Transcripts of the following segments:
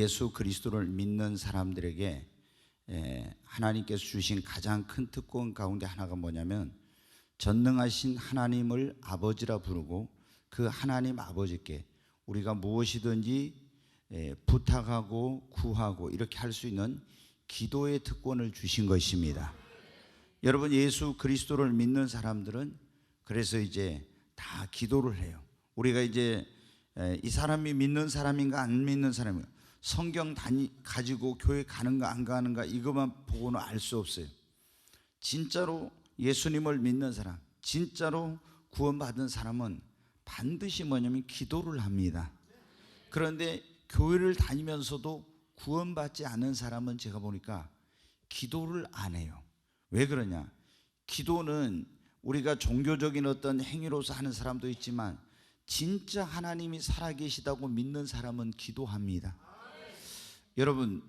예수 그리스도를 믿는 사람들에게 하나님께서 주신 가장 큰 특권 가운데 하나가 뭐냐면, 전능하신 하나님을 아버지라 부르고 그 하나님 아버지께 우리가 무엇이든지 부탁하고 구하고 이렇게 할 수 있는 기도의 특권을 주신 것입니다. 여러분, 예수 그리스도를 믿는 사람들은 그래서 이제 다 기도를 해요. 우리가 이제 이 사람이 믿는 사람인가 안 믿는 사람인가, 성경 가지고 교회 가는가 안 가는가 이것만 보고는 알 수 없어요. 진짜로 예수님을 믿는 사람, 진짜로 구원받은 사람은 반드시 뭐냐면 기도를 합니다. 그런데 교회를 다니면서도 구원받지 않은 사람은 제가 보니까 기도를 안 해요. 왜 그러냐? 기도는 우리가 종교적인 어떤 행위로서 하는 사람도 있지만 진짜 하나님이 살아계시다고 믿는 사람은 기도합니다. 여러분,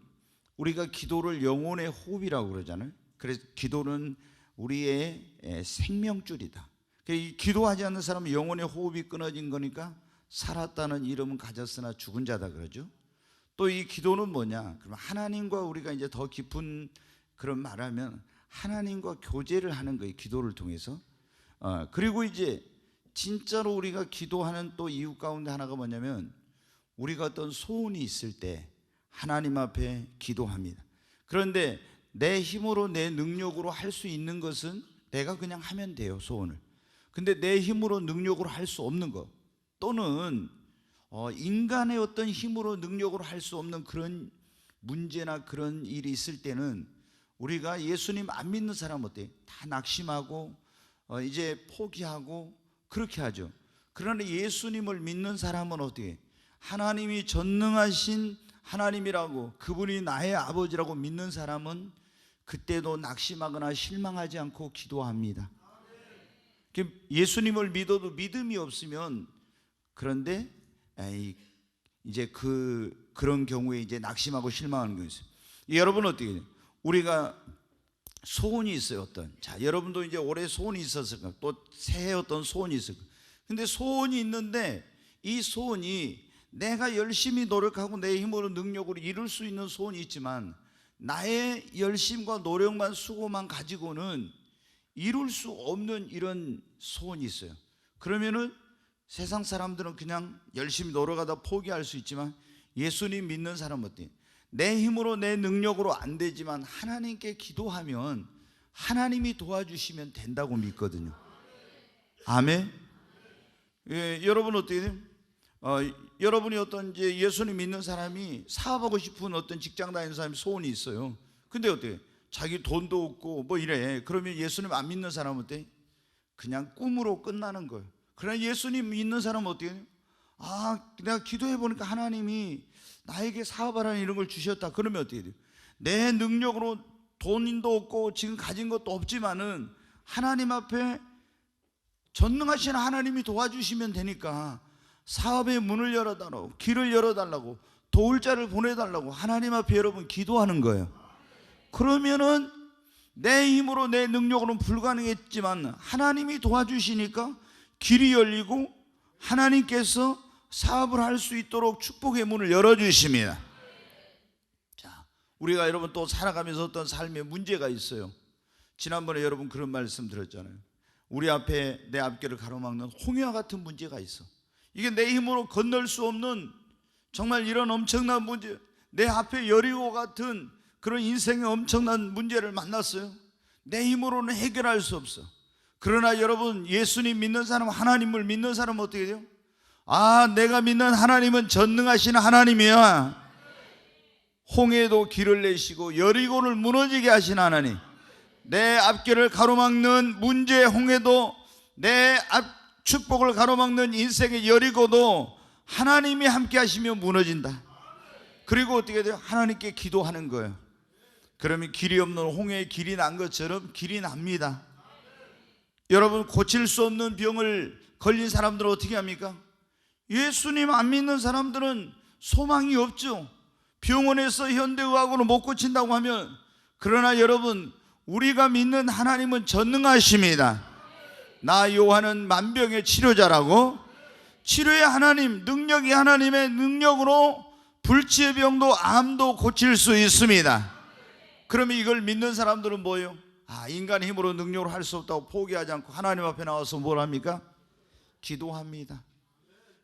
우리가 기도를 영혼의 호흡이라고 그러잖아요. 그래서 기도는 우리의 생명줄이다. 기도하지 않는 사람은 영혼의 호흡이 끊어진 거니까 살았다는 이름은 가졌으나 죽은 자다 그러죠. 또 이 기도는 뭐냐? 그럼 하나님과 우리가 이제 더 깊은 그런 말하면 하나님과 교제를 하는 거예요, 기도를 통해서. 그리고 이제 진짜로 우리가 기도하는 또 이유 가운데 하나가 뭐냐면, 우리가 어떤 소원이 있을 때 하나님 앞에 기도합니다. 그런데 내 힘으로 내 능력으로 할 수 있는 것은 내가 그냥 하면 돼요, 소원을. 근데 내 힘으로 능력으로 할 수 없는 것, 또는 인간의 어떤 힘으로 능력으로 할 수 없는 그런 문제나 그런 일이 있을 때는 우리가 예수님 안 믿는 사람 어때요? 다 낙심하고 이제 포기하고 그렇게 하죠. 그러나 예수님을 믿는 사람은 어떻게? 하나님이 전능하신 하나님이라고, 그분이 나의 아버지라고 믿는 사람은 그때도 낙심하거나 실망하지 않고 기도합니다. 예수님을 믿어도 믿음이 없으면, 그런데 이제 그런 경우에 이제 낙심하고 실망하는 게 있어요. 여러분 어떻게 해요? 우리가 소원이 있어요, 어떤. 자, 여러분도 이제 올해 소원이 있었을 거예요. 또 새해 어떤 소원이 있을 거예요. 근데 소원이 있는데 이 소원이 내가 열심히 노력하고 내 힘으로 능력으로 이룰 수 있는 소원이 있지만 나의 열심과 노력만 수고만 가지고는 이룰 수 없는 이런 소원이 있어요. 그러면은 세상 사람들은 그냥 열심히 노력하다 포기할 수 있지만, 예수님 믿는 사람은 어때요? 내 힘으로 내 능력으로 안 되지만 하나님께 기도하면 하나님이 도와주시면 된다고 믿거든요. 아멘. 여러분 어떻게 돼요? 여러분이 어떤 이제 예수님 믿는 사람이 사업하고 싶은 어떤 직장 다니는 사람이 소원이 있어요. 근데 어때요? 자기 돈도 없고 뭐 이래. 그러면 예수님 안 믿는 사람은 어때? 그냥 꿈으로 끝나는 거예요. 그러나 예수님 믿는 사람은 어떻게 해요? 내가 기도해 보니까 하나님이 나에게 사업하라는 이런 걸 주셨다. 그러면 어떻게 돼요? 내 능력으로 돈도 없고 지금 가진 것도 없지만은 하나님 앞에 전능하신 하나님이 도와주시면 되니까 사업의 문을 열어달라고, 길을 열어달라고, 도울 자를 보내달라고 하나님 앞에 여러분 기도하는 거예요. 그러면은 내 힘으로 내 능력으로는 불가능했지만 하나님이 도와주시니까 길이 열리고 하나님께서 사업을 할 수 있도록 축복의 문을 열어주십니다. 자, 우리가 여러분 또 살아가면서 어떤 삶에 문제가 있어요. 지난번에 여러분 그런 말씀 들었잖아요. 우리 앞에 내 앞길을 가로막는 홍해와 같은 문제가 있어. 이게 내 힘으로 건널 수 없는 정말 이런 엄청난 문제, 내 앞에 여리고 같은 그런 인생의 엄청난 문제를 만났어요. 내 힘으로는 해결할 수 없어. 그러나 여러분, 예수님 믿는 사람, 하나님을 믿는 사람은 어떻게 돼요? 내가 믿는 하나님은 전능하신 하나님이야. 홍해도 길을 내시고 여리고를 무너지게 하신 하나님, 내 앞길을 가로막는 문제 홍해도, 내 앞 축복을 가로막는 인생의 여리고도 하나님이 함께 하시면 무너진다. 그리고 어떻게 돼요? 하나님께 기도하는 거예요. 그러면 길이 없는 홍해에 길이 난 것처럼 길이 납니다. 여러분, 고칠 수 없는 병을 걸린 사람들은 어떻게 합니까? 예수님 안 믿는 사람들은 소망이 없죠. 병원에서 현대의학으로 못 고친다고 하면. 그러나 여러분, 우리가 믿는 하나님은 전능하십니다. 나 요한은 만병의 치료자라고. 치료의 하나님, 능력이 하나님의 능력으로 불치의 병도 암도 고칠 수 있습니다. 그러면 이걸 믿는 사람들은 뭐예요? 인간의 힘으로 능력으로 할 수 없다고 포기하지 않고 하나님 앞에 나와서 뭘 합니까? 기도합니다.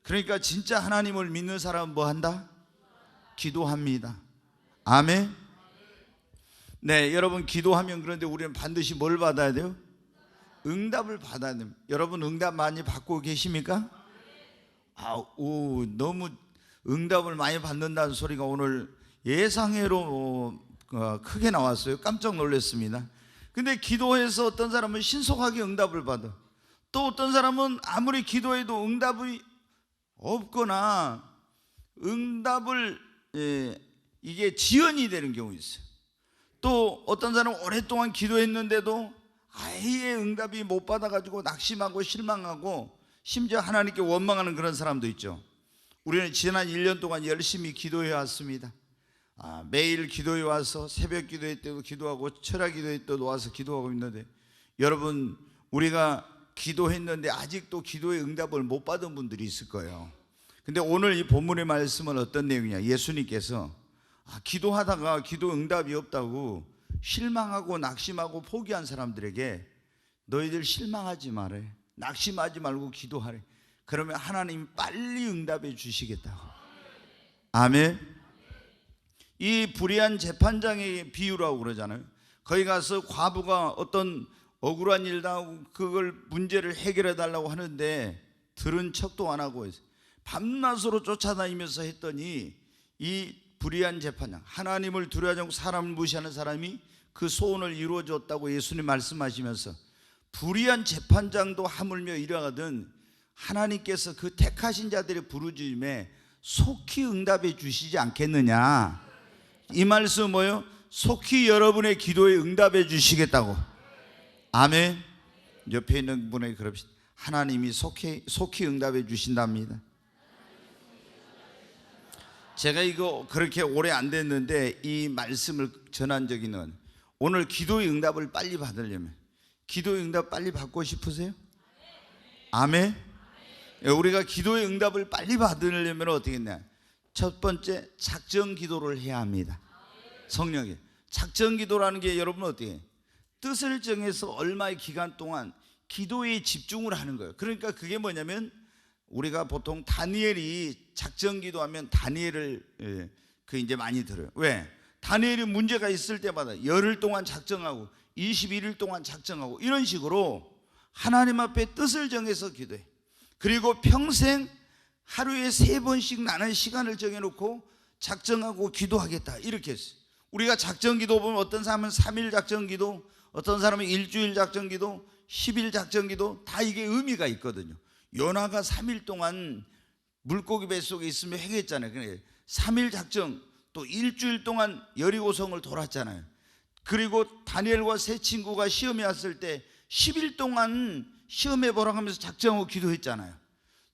그러니까 진짜 하나님을 믿는 사람은 뭐 한다? 기도합니다. 아멘. 네, 여러분 기도하면 그런데 우리는 반드시 뭘 받아야 돼요? 응답을 받아야 됩니다. 여러분 응답 많이 받고 계십니까? 너무 응답을 많이 받는다는 소리가 오늘 예상외로 크게 나왔어요. 깜짝 놀랐습니다. 근데 기도해서 어떤 사람은 신속하게 응답을 받아. 또 어떤 사람은 아무리 기도해도 응답이 없거나 응답을 이게 지연이 되는 경우 있어요. 또 어떤 사람은 오랫동안 기도했는데도 아예 응답이 못 받아가지고 낙심하고 실망하고 심지어 하나님께 원망하는 그런 사람도 있죠. 우리는 지난 1년 동안 열심히 기도해 왔습니다. 매일 기도해 와서 새벽 기도회 때도 기도하고 철야 기도회 때도 와서 기도하고 있는데, 여러분 우리가 기도했는데 아직도 기도의 응답을 못 받은 분들이 있을 거예요. 근데 오늘 이 본문의 말씀은 어떤 내용이냐? 예수님께서 기도하다가 기도 응답이 없다고 실망하고 낙심하고 포기한 사람들에게 너희들 실망하지 말아요. 낙심하지 말고 기도하래. 그러면 하나님이 빨리 응답해 주시겠다고. 아멘. 이 불의한 재판장의 비유라고 그러잖아요. 거기 가서 과부가 어떤 억울한 일 당하고 그걸 문제를 해결해 달라고 하는데 들은 척도 안 하고 밤낮으로 쫓아다니면서 했더니 이 불의한 재판장, 하나님을 두려워하지 않고 사람을 무시하는 사람이 그 소원을 이루어 줬다고 예수님 말씀하시면서, 불의한 재판장도 하물며 이러하거든 하나님께서 그 택하신 자들의 부르짖음에 속히 응답해 주시지 않겠느냐. 이 말씀은 뭐예요? 속히 여러분의 기도에 응답해 주시겠다고. 아멘. 옆에 있는 분에게 그럽시다. 하나님이 속히 응답해 주신답니다. 제가 이거 그렇게 오래 안 됐는데 이 말씀을 전한 적이는, 오늘 기도의 응답을 빨리 받으려면, 기도의 응답 빨리 받고 싶으세요? 아멘. 우리가 기도의 응답을 빨리 받으려면 어떻게 했냐? 첫 번째, 작정 기도를 해야 합니다. 성령에 작정 기도라는 게 여러분 어떻게 해요? 뜻을 정해서 얼마의 기간 동안 기도에 집중을 하는 거예요. 그러니까 그게 뭐냐면, 우리가 보통 다니엘이 작정 기도하면 다니엘을 이제 많이 들어요. 왜? 다니엘이 문제가 있을 때마다 열흘 동안 작정하고 21일 동안 작정하고 이런 식으로 하나님 앞에 뜻을 정해서 기도해. 그리고 평생 하루에 3번씩 나는 시간을 정해놓고 작정하고 기도하겠다 이렇게 했어요. 우리가 작정 기도 보면 어떤 사람은 3일 작정 기도, 어떤 사람은 일주일 작정 기도, 10일 작정 기도, 다 이게 의미가 있거든요. 요나가 3일 동안 물고기 뱃속에 있으며 행했잖아요. 그러니까 3일 작정, 또 일주일 동안 여리고성을 돌았잖아요. 그리고 다니엘과 세 친구가 시험에 왔을 때 10일 동안 시험해 보라고 하면서 작정하고 기도했잖아요.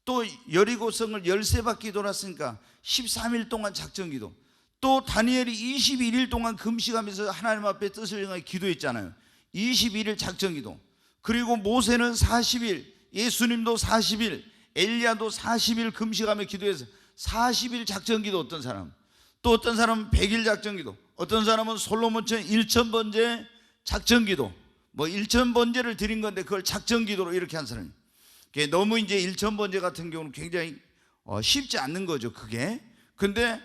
또 여리고성을 13바퀴 돌았으니까 13일 동안 작정 기도. 또 다니엘이 21일 동안 금식하면서 하나님 앞에 뜻을 정하여 기도했잖아요. 21일 작정 기도. 그리고 모세는 40일, 예수님도 40일, 엘리야도 40일 금식하며 기도해서 40일 작정 기도. 어떤 사람, 또 어떤 사람은 100일 작정 기도, 어떤 사람은 솔로몬처럼 1000번째 작정 기도, 뭐 1000번제를 드린 건데 그걸 작정 기도로 이렇게 한 사람이, 너무 이제 1000번제 같은 경우는 굉장히 쉽지 않는 거죠 그게. 근데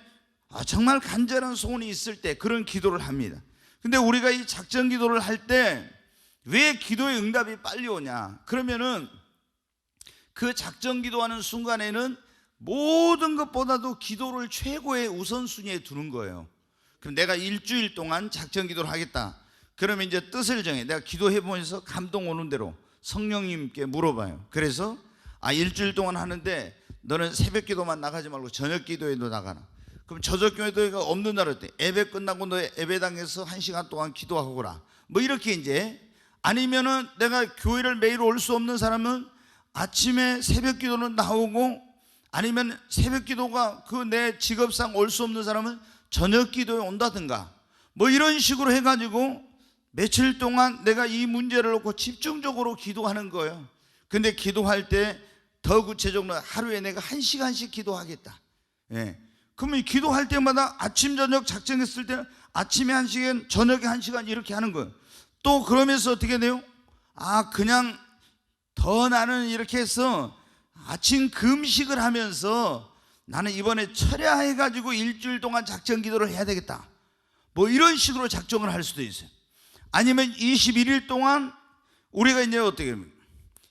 정말 간절한 소원이 있을 때 그런 기도를 합니다. 근데 우리가 이 작정 기도를 할 때 왜 기도의 응답이 빨리 오냐? 그러면은 그 작정 기도하는 순간에는 모든 것보다도 기도를 최고의 우선순위에 두는 거예요. 그럼 내가 일주일 동안 작정 기도를 하겠다. 그러면 이제 뜻을 정해. 내가 기도해보면서 감동 오는 대로 성령님께 물어봐요. 그래서 일주일 동안 하는데 너는 새벽 기도만 나가지 말고 저녁 기도에도 나가라. 그럼 저녁 기도가 없는 날 어때? 예배 끝나고 너 예배당에서 1시간 동안 기도하고라. 뭐 이렇게 이제. 아니면은 내가 교회를 매일 올 수 없는 사람은 아침에 새벽 기도는 나오고, 아니면 새벽 기도가 그 내 직업상 올 수 없는 사람은 저녁 기도에 온다든가, 뭐 이런 식으로 해가지고 며칠 동안 내가 이 문제를 놓고 집중적으로 기도하는 거예요. 근데 기도할 때 더 구체적으로 하루에 내가 1시간씩 기도하겠다. 그러면 기도할 때마다 아침 저녁 작정했을 때는 아침에 1시간 저녁에 1시간 이렇게 하는 거예요. 또 그러면서 어떻게 돼요? 그냥 더 나는 이렇게 해서 아침 금식을 하면서 나는 이번에 철야해가지고 일주일 동안 작정 기도를 해야 되겠다, 뭐 이런 식으로 작정을 할 수도 있어요. 아니면 21일 동안 우리가 이제 어떻게 합니까?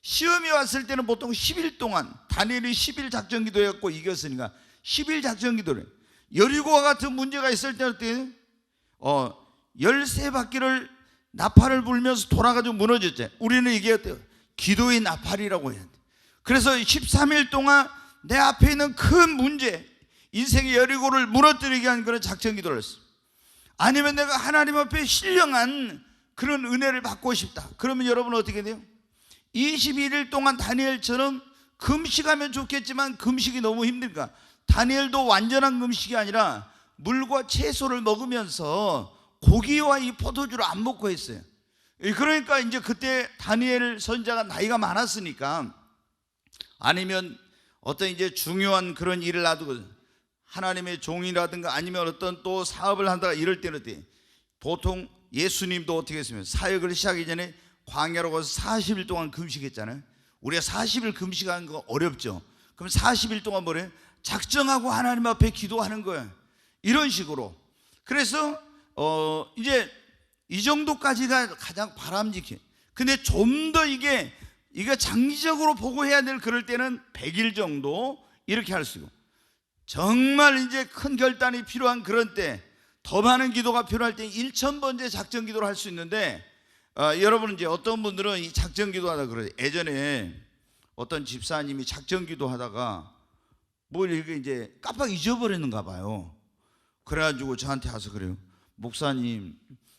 시험이 왔을 때는 보통 10일 동안, 다니엘이 10일 작정 기도해갖고 이겼으니까 10일 작정 기도를 해요. 여리고와 같은 문제가 있을 때는 어떻게 해요? 13바퀴를 나팔을 불면서 돌아가지고 무너졌죠. 우리는 이게 어때요? 기도의 나팔이라고 해야 돼. 그래서 13일 동안 내 앞에 있는 큰 문제, 인생의 여리고를 무너뜨리게 한 그런 작정 기도를 했어요. 아니면 내가 하나님 앞에 신령한 그런 은혜를 받고 싶다, 그러면 여러분 어떻게 돼요? 21일 동안 다니엘처럼 금식하면 좋겠지만 금식이 너무 힘들까? 다니엘도 완전한 금식이 아니라 물과 채소를 먹으면서 고기와 이 포도주를 안 먹고 했어요. 그러니까 이제 그때 다니엘 선지자가 나이가 많았으니까, 아니면 어떤 이제 중요한 그런 일을 놔두고 하나님의 종이라든가 아니면 어떤 또 사업을 한다가 이럴 때는 어때? 보통 예수님도 어떻게 했으면 사역을 시작하기 전에 광야로 가서 40일 동안 금식했잖아요. 우리가 40일 금식하는 거 어렵죠. 그럼 40일 동안 뭐래? 작정하고 하나님 앞에 기도하는 거예요. 이런 식으로. 그래서 이제 이 정도까지가 가장 바람직해. 근데 좀 더 이게 장기적으로 보고 해야 될 그럴 때는 100일 정도 이렇게 할 수 있고, 정말 이제 큰 결단이 필요한 그런 때, 더 많은 기도가 필요할 때 1000번째 작정 기도를 할 수 있는데, 여러분 이제 어떤 분들은 이 작정 기도하다 그래요. 예전에 어떤 집사님이 작정 기도하다가 뭘 이렇게 이제 깜빡 잊어버렸는가 봐요. 그래가지고 저한테 와서 그래요. 목사님,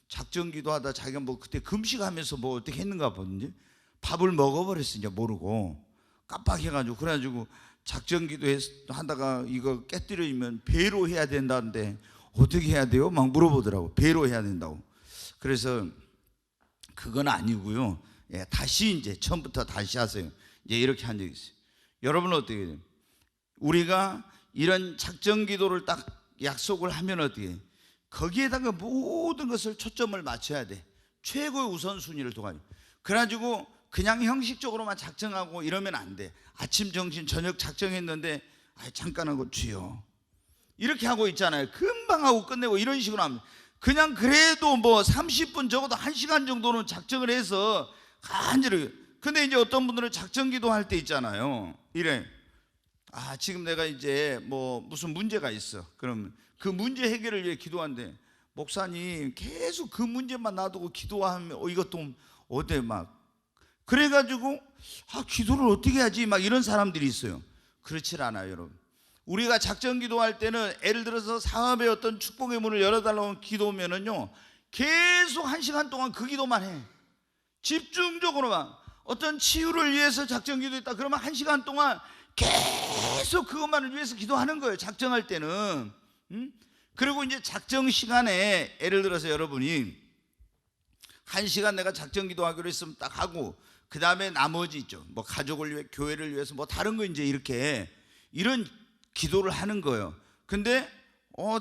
작정 기도하다 자기가 뭐 그때 금식하면서 뭐 어떻게 했는가 보는데 밥을 먹어버렸어, 이제 모르고 깜빡해가지고. 그래가지고 작정 기도하다가 이거 깨뜨리면 배로 해야 된다는데 어떻게 해야 돼요? 막 물어보더라고. 배로 해야 된다고. 그래서 그건 아니고요. 다시 이제 처음부터 다시 하세요. 이제 이렇게 한 적이 있어요. 여러분은 어떻게 해요? 우리가 이런 작정 기도를 딱 약속을 하면 어떻게 해요? 거기에다가 모든 것을 초점을 맞춰야 돼. 최고의 우선순위를 둬가지고. 그래가지고 그냥 형식적으로만 작정하고 이러면 안 돼. 아침, 점심, 저녁 작정했는데 잠깐 하고 주여 이렇게 하고 있잖아요. 금방 하고 끝내고 이런 식으로 하면, 그냥 그래도 뭐 30분 적어도 1시간 정도는 작정을 해서 간절히. 근데 이제 어떤 분들은 작정 기도할 때 있잖아요. 이래, 지금 내가 이제 뭐 무슨 문제가 있어. 그럼 그 문제 해결을 위해 기도한대. 목사님 계속 그 문제만 놔두고 기도하면 이것도 어때 막 그래가지고 기도를 어떻게 하지 막 이런 사람들이 있어요. 그렇지 않아요, 여러분. 우리가 작정 기도할 때는 예를 들어서 사업의 어떤 축복의 문을 열어달라고 기도하면은요, 계속 1시간 동안 그 기도만 해. 집중적으로만. 어떤 치유를 위해서 작정 기도했다 그러면 1시간 동안 계속 그것만을 위해서 기도하는 거예요, 작정할 때는. 그리고 이제 작정 시간에 예를 들어서 여러분이 1시간 내가 작정 기도하기로 했으면 딱 하고, 그 다음에 나머지 있죠, 뭐 가족을 위해, 교회를 위해서, 뭐 다른 거 이제 이렇게 이런 기도를 하는 거예요. 근데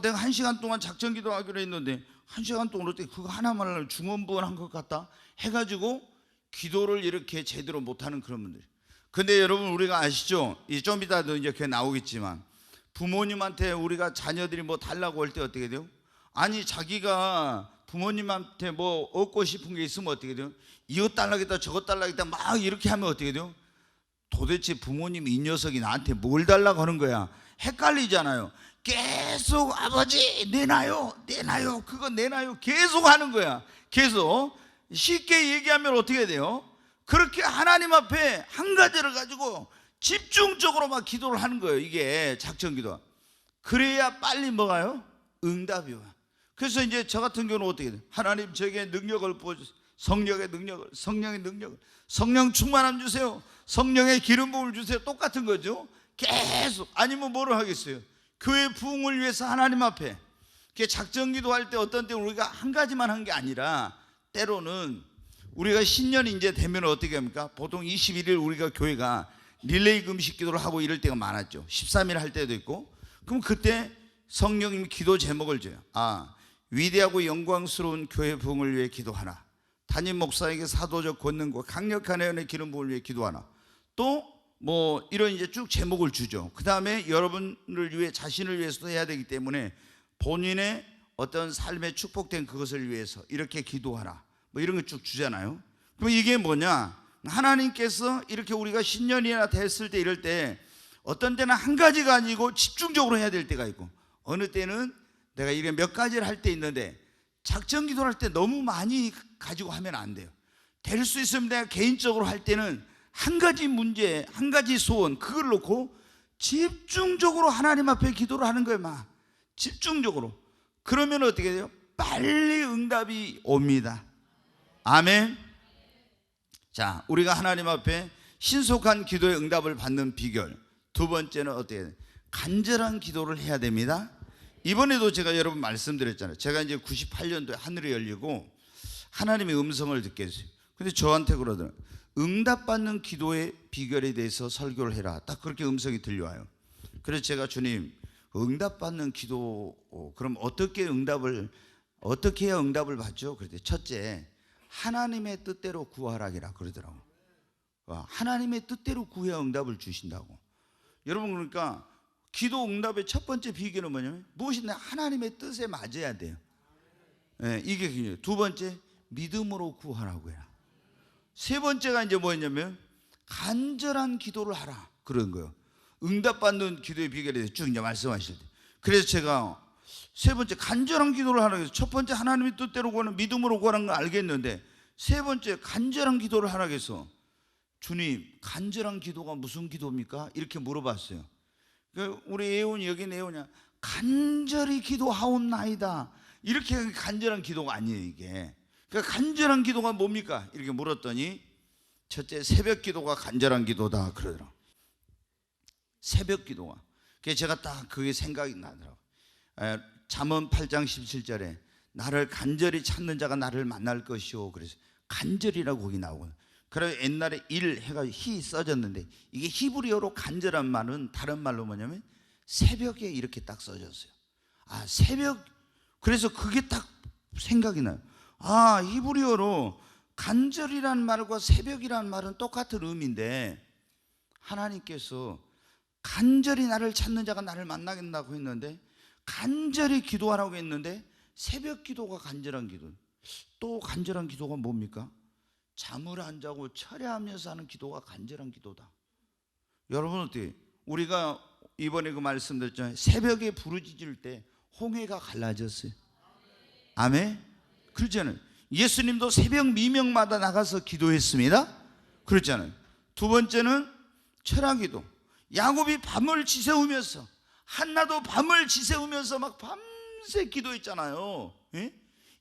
내가 1시간 동안 작정 기도하기로 했는데 1시간 동안 어떻게 그거 하나만 중언부언한 것 같다 해가지고 기도를 이렇게 제대로 못하는 그런 분들. 근데 여러분 우리가 아시죠? 좀 이따도 이제 그게 나오겠지만, 부모님한테 우리가 자녀들이 뭐 달라고 할 때 어떻게 돼요? 아니 자기가 부모님한테 뭐 얻고 싶은 게 있으면 어떻게 돼요? 이것 달라겠다 저것 달라겠다 막 이렇게 하면 어떻게 돼요? 도대체 부모님이 이 녀석이 나한테 뭘 달라고 하는 거야? 헷갈리잖아요. 계속 아버지 내놔요 내놔요 그거 내놔요 계속 하는 거야. 계속. 쉽게 얘기하면 어떻게 돼요? 그렇게 하나님 앞에 한 가지를 가지고 집중적으로 막 기도를 하는 거예요. 이게 작정 기도가. 그래야 빨리 뭐가요? 응답이 와요. 그래서 이제 저 같은 경우는 어떻게 돼요? 하나님 저에게 능력을 부어주세요. 성령의 능력을 성령 충만함 주세요. 성령의 기름 부음을 주세요. 똑같은 거죠. 계속. 아니면 뭐를 하겠어요? 교회 부흥을 위해서 하나님 앞에 작정 기도할 때 어떤 때 우리가 한 가지만 한 게 아니라, 때로는 우리가 신년이 이제 되면 어떻게 합니까? 보통 21일 우리가 교회가 릴레이 금식 기도를 하고 이럴 때가 많았죠. 13일 할 때도 있고. 그럼 그때 성령님이 기도 제목을 줘요. 위대하고 영광스러운 교회 부흥을 위해 기도하나, 담임 목사에게 사도적 권능과 강력한 애원의 기름 부음을 위해 기도하나, 또 뭐 이런 이제 쭉 제목을 주죠. 그 다음에 여러분을 위해, 자신을 위해서도 해야 되기 때문에 본인의 어떤 삶에 축복된 그것을 위해서 이렇게 기도하라, 뭐 이런 거 쭉 주잖아요. 그럼 이게 뭐냐? 하나님께서 이렇게 우리가 신년이나 됐을 때, 이럴 때 어떤 때는 한 가지가 아니고 집중적으로 해야 될 때가 있고, 어느 때는 내가 이게 몇 가지를 할 때 있는데, 작전 기도를 할 때 너무 많이 가지고 하면 안 돼요. 될 수 있으면 내가 개인적으로 할 때는 한 가지 문제, 한 가지 소원, 그걸 놓고 집중적으로 하나님 앞에 기도를 하는 거예요. 막 집중적으로. 그러면 어떻게 돼요? 빨리 응답이 옵니다. 아멘. 자, 우리가 하나님 앞에 신속한 기도의 응답을 받는 비결, 두 번째는 어떻게 돼요? 간절한 기도를 해야 됩니다. 이번에도 제가 여러분 말씀드렸잖아요. 제가 이제 98년도에 하늘이 열리고 하나님의 음성을 듣게 했어요. 근데 저한테 그러더라고요. 응답받는 기도의 비결에 대해서 설교를 해라. 딱 그렇게 음성이 들려와요. 그래서 제가, 주님, 응답받는 기도, 그럼 어떻게 해야 응답을 받죠? 그랬더니 첫째, 하나님의 뜻대로 구하라기라 그러더라고요. 하나님의 뜻대로 구해야 응답을 주신다고. 여러분, 그러니까 기도 응답의 첫 번째 비결은 뭐냐면, 무엇이냐? 하나님의 뜻에 맞아야 돼요. 네, 이게 기준이에요. 두 번째, 믿음으로 구하라고 해라. 세 번째가 이제 뭐였냐면, 간절한 기도를 하라, 그런 거예요. 응답받는 기도의 비결에 대해서 쭉 이제 말씀하실 때, 그래서 제가 세 번째 간절한 기도를 하라 그래서, 첫 번째 하나님의 뜻대로 구하는, 믿음으로 구하는 걸 알겠는데, 세 번째 간절한 기도를 하라 해서, 주님, 간절한 기도가 무슨 기도입니까? 이렇게 물어봤어요. 우리 애원이, 여기 애원이야, 간절히 기도하옵나이다, 이렇게 간절한 기도가 아니에요. 이게 그러니까 간절한 기도가 뭡니까? 이렇게 물었더니, 첫째, 새벽 기도가 간절한 기도다 그러더라고요. 새벽 기도가. 그래서 제가 딱 그게 생각이 나더라고요. 잠언 8장 17절에 나를 간절히 찾는 자가 나를 만날 것이오. 그래서 간절이라고 거기 나오거든요. 그래서 옛날에 일 해가지고 히 써졌는데, 이게 히브리어로 간절한 말은 다른 말로 뭐냐면 새벽에 이렇게 딱 써졌어요. 새벽. 그래서 그게 딱 생각이 나요. 히브리어로 간절이라는 말과 새벽이라는 말은 똑같은 의미인데, 하나님께서 간절히 나를 찾는 자가 나를 만나겠다고 했는데, 간절히 기도하라고 했는데, 새벽 기도가 간절한 기도. 또 간절한 기도가 뭡니까? 잠을 안 자고 철야하면서 하는 기도가 간절한 기도다. 여러분, 어때요? 우리가 이번에 그 말씀드렸잖아요. 새벽에 부르짖을 때 홍해가 갈라졌어요. 아멘. 그렇잖아요. 예수님도 새벽 미명마다 나가서 기도했습니다. 그렇잖아요. 두 번째는 철야기도. 야곱이 밤을 지새우면서, 한나도 밤을 지새우면서 막 밤새 기도했잖아요.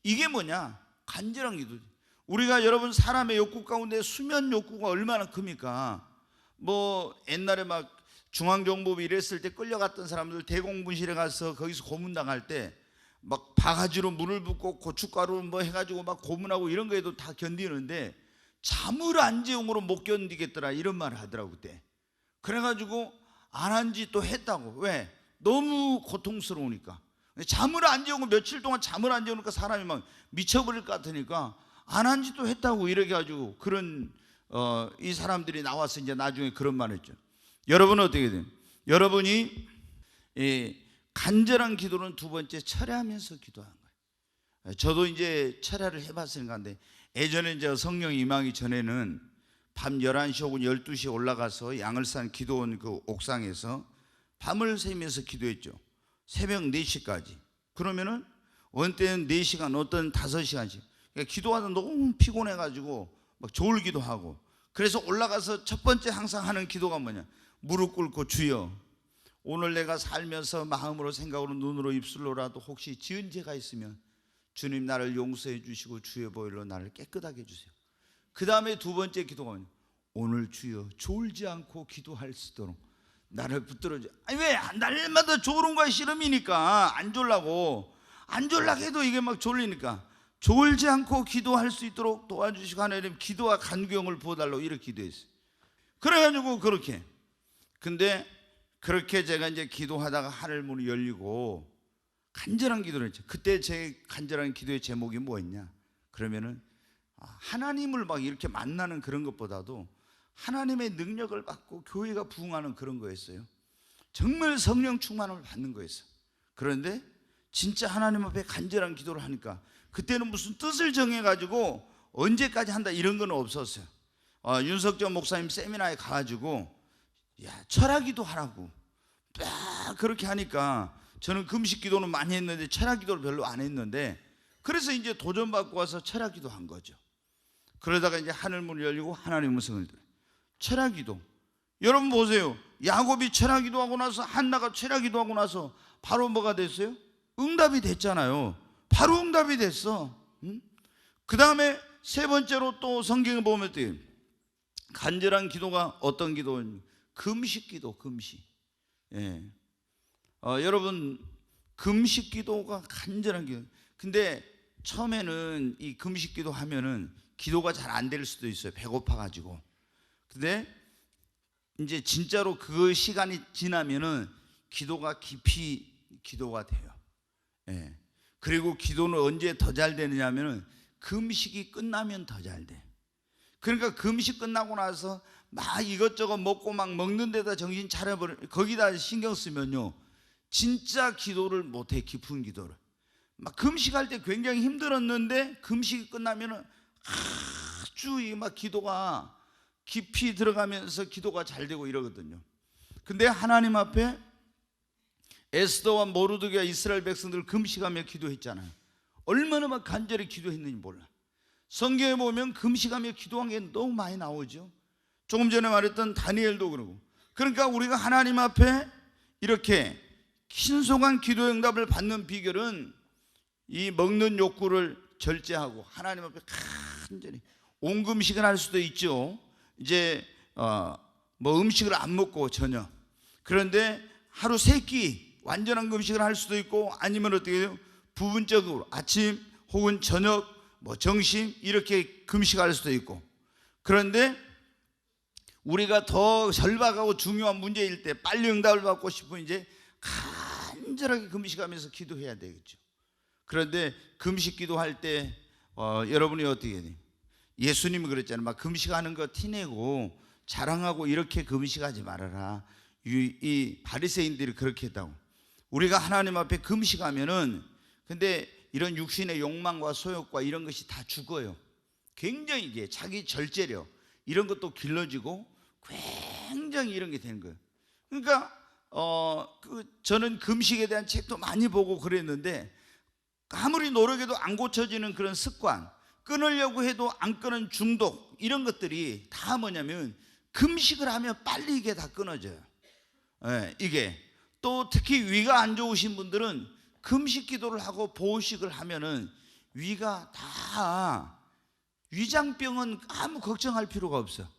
이게 뭐냐? 간절한 기도. 우리가, 여러분, 사람의 욕구 가운데 수면 욕구가 얼마나 큽니까? 뭐 옛날에 막 중앙정보부 이랬을 때 끌려갔던 사람들, 대공분실에 가서 거기서 고문당할 때 막 바가지로 물을 붓고 고춧가루 뭐 해가지고 막 고문하고 이런 거에도 다 견디는데, 잠을 안 재움으로 못 견디겠더라, 이런 말을 하더라고 그때. 그래가지고 안 한 지 또 했다고. 왜? 너무 고통스러우니까. 잠을 안 재우고 며칠 동안 잠을 안 재우니까 사람이 막 미쳐버릴 것 같으니까 안 한 지 또 했다고 이렇게 가지고, 그런 이 사람들이 나와서 이제 나중에 그런 말을 했죠. 여러분은 어떻게 돼요? 여러분이 간절한 기도는 두 번째, 철야하면서 기도하는 거예요. 저도 이제 철야를 해봤으니까. 한데 예전에 이제 성령 임하기 전에는 밤 11시 혹은 12시에 올라가서 양을산 기도원 그 옥상에서 밤을 새면서 기도했죠. 새벽 4시까지. 그러면은 어느 때는 4시간, 어떤 5시간씩. 그러니까 기도하다 너무 피곤해가지고 막 졸기도 하고. 그래서 올라가서 첫 번째 항상 하는 기도가 뭐냐? 무릎 꿇고, 주여, 오늘 내가 살면서 마음으로, 생각으로, 눈으로, 입술로라도 혹시 지은 죄가 있으면 주님 나를 용서해 주시고 주의 보혈로 나를 깨끗하게 해주세요. 그 다음에 두 번째 기도가 뭐냐? 오늘 주여 졸지 않고 기도할 수 있도록 나를 붙들어 줘. 왜? 날마다 졸은 거야. 시름이니까 안 졸라고. 안 졸라고 해도 이게 막 졸리니까 졸지 않고 기도할 수 있도록 도와주시고, 하나님 기도와 간구형을 부어달라고 이렇게 기도했어요. 그래가지고 그렇게. 근데 그렇게 제가 이제 기도하다가 하늘 문이 열리고 간절한 기도를 했죠. 그때 제 간절한 기도의 제목이 뭐였냐? 그러면은 하나님을 막 이렇게 만나는 그런 것보다도 하나님의 능력을 받고 교회가 부흥하는 그런 거였어요. 정말 성령 충만을 받는 거였어요. 그런데 진짜 하나님 앞에 간절한 기도를 하니까 그때는 무슨 뜻을 정해가지고 언제까지 한다 이런 건 없었어요. 윤석정 목사님 세미나에 가가지고 철학기도 하라고 딱 그렇게 하니까 저는 금식 기도는 많이 했는데 철학 기도를 별로 안 했는데, 그래서 이제 도전받고 와서 철학 기도 한 거죠. 그러다가 이제 하늘문이 열리고 하나님의 음성을 들어요. 철학 기도, 여러분 보세요. 야곱이 철학 기도하고 나서, 한나가 철학 기도하고 나서 바로 뭐가 됐어요? 응답이 됐잖아요. 바로 응답이 됐어. 그 다음에 세 번째로 또 성경에 보면 간절한 기도가 어떤 기도는 금식 기도, 금식. 여러분 금식 기도가 간절한 기도. 근데 처음에는 이 금식 기도 하면은 기도가 잘 안 될 수도 있어요. 배고파 가지고. 근데 이제 진짜로 그 시간이 지나면은 기도가 깊이 기도가 돼요. 그리고 기도는 언제 더 잘 되느냐면은 금식이 끝나면 더 잘 돼. 그러니까 금식 끝나고 나서 막 이것저것 먹고 막 먹는 데다 정신 차려버려, 거기다 신경 쓰면요 진짜 기도를 못해. 깊은 기도를 막 금식할 때 굉장히 힘들었는데 금식이 끝나면은 아주 막 기도가 깊이 들어가면서 기도가 잘 되고 이러거든요. 근데 하나님 앞에 에스더와 모르드게가 이스라엘 백성들 금식하며 기도했잖아요. 얼마나 막 간절히 기도했는지 몰라. 성경에 보면 금식하며 기도한 게 너무 많이 나오죠. 조금 전에 말했던 다니엘도 그러고. 그러니까 우리가 하나님 앞에 이렇게 신속한 기도 응답을 받는 비결은 이 먹는 욕구를 절제하고 하나님 앞에 간절히 온금식을 할 수도 있죠. 이제 뭐 음식을 안 먹고 저녁, 그런데 하루 세 끼 완전한 금식을 할 수도 있고, 아니면 어떻게 해요? 부분적으로 아침 혹은 저녁 뭐 점심 이렇게 금식할 수도 있고. 그런데 우리가 더 절박하고 중요한 문제일 때 빨리 응답을 받고 싶으면 이제 간절하게 금식하면서 기도해야 되겠죠. 그런데 금식 기도할 때 여러분이 어떻게 해야 돼요? 예수님이 그랬잖아요. 막 금식하는 거 티내고 자랑하고 이렇게 금식하지 말아라. 이 바리새인들이 그렇게 했다고. 우리가 하나님 앞에 금식하면은, 근데 이런 육신의 욕망과 소욕과 이런 것이 다 죽어요. 굉장히 이게 자기 절제력 이런 것도 길러지고 굉장히 이런 게 되는 거예요. 그러니까 저는 금식에 대한 책도 많이 보고 그랬는데 아무리 노력해도 안 고쳐지는 그런 습관, 끊으려고 해도 안 끊은 중독, 이런 것들이 다 뭐냐면 금식을 하면 빨리 이게 다 끊어져요. 이게 또 특히 위가 안 좋으신 분들은 금식 기도를 하고 보호식을 하면은 위가 다, 위장병은 아무 걱정할 필요가 없어.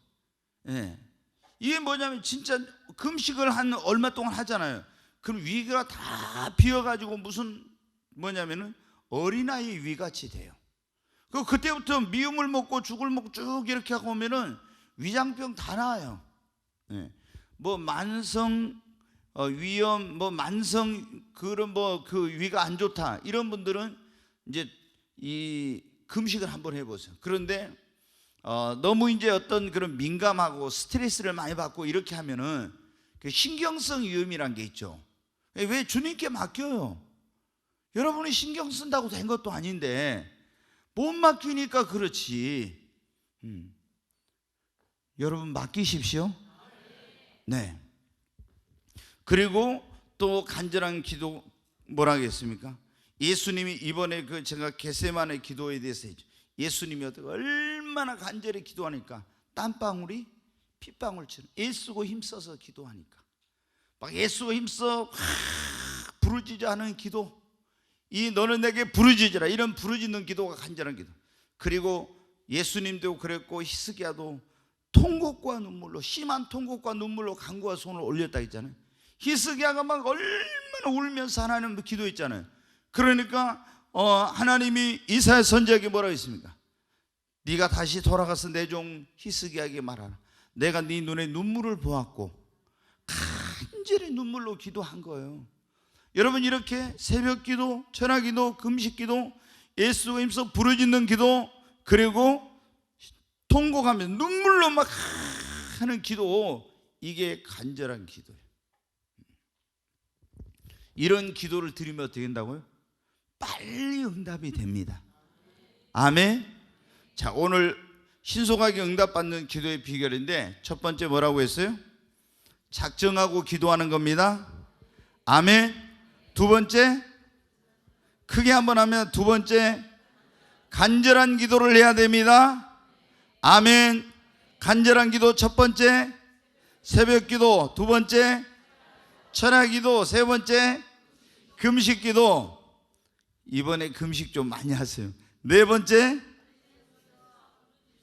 이게 뭐냐면 진짜 금식을 한 얼마 동안 하잖아요. 그럼 위가 다 비어가지고 무슨 뭐냐면은 어린아이 위같이 돼요. 그때부터 미움을 먹고 죽을 먹고 쭉 이렇게 하고 오면은 위장병 다 나와요. 뭐 만성 위염, 뭐 만성 그런 뭐 그 위가 안 좋다 이런 분들은 이제 이 금식을 한번 해보세요. 그런데 너무 이제 어떤 그런 민감하고 스트레스를 많이 받고 이렇게 하면은 그 신경성 위염이란 게 있죠. 왜 주님께 맡겨요? 여러분이 신경 쓴다고 된 것도 아닌데 못 맡기니까 그렇지. 여러분 맡기십시오. 네. 그리고 또 간절한 기도 뭐라 하겠습니까? 예수님이 이번에 제가 겟세마네 기도에 대해서 했죠. 예수님이 얼마나 간절히 기도하니까 땀방울이 핏방울처럼 애쓰고 힘써서 기도하니까 막 애쓰고 힘써 부르짖어 하는 기도, 이 너는 내게 부르짖으라, 이런 부르짖는 기도가 간절한 기도. 그리고 예수님도 그랬고 히스기야도 통곡과 눈물로, 심한 통곡과 눈물로 간구와 손을 올렸다 했잖아요. 히스기야가 막 얼마나 울면서 하나님 기도했잖아요. 그러니까 하나님이 이사야 선지자에게 뭐라고 했습니까? 네가 다시 돌아가서 내 종 히스기야에게 말하라. 내가 네 눈에 눈물을 보았고. 간절히 눈물로 기도한 거예요. 여러분 이렇게 새벽기도, 철야기도, 금식기도, 예수가 힘써 부르짖는 기도, 그리고 통곡하면서 눈물로 막 하는 기도, 이게 간절한 기도예요. 이런 기도를 드리면 어떻게 된다고요? 빨리 응답이 됩니다. 아멘. 자, 오늘 신속하게 응답받는 기도의 비결인데, 첫 번째 뭐라고 했어요? 작정하고 기도하는 겁니다. 아멘. 두 번째, 크게 한번 하면, 두 번째, 간절한 기도를 해야 됩니다. 아멘. 간절한 기도 첫 번째, 새벽 기도 두 번째, 철야 기도 세 번째, 금식 기도. 이번에 금식 좀 많이 하세요. 네 번째,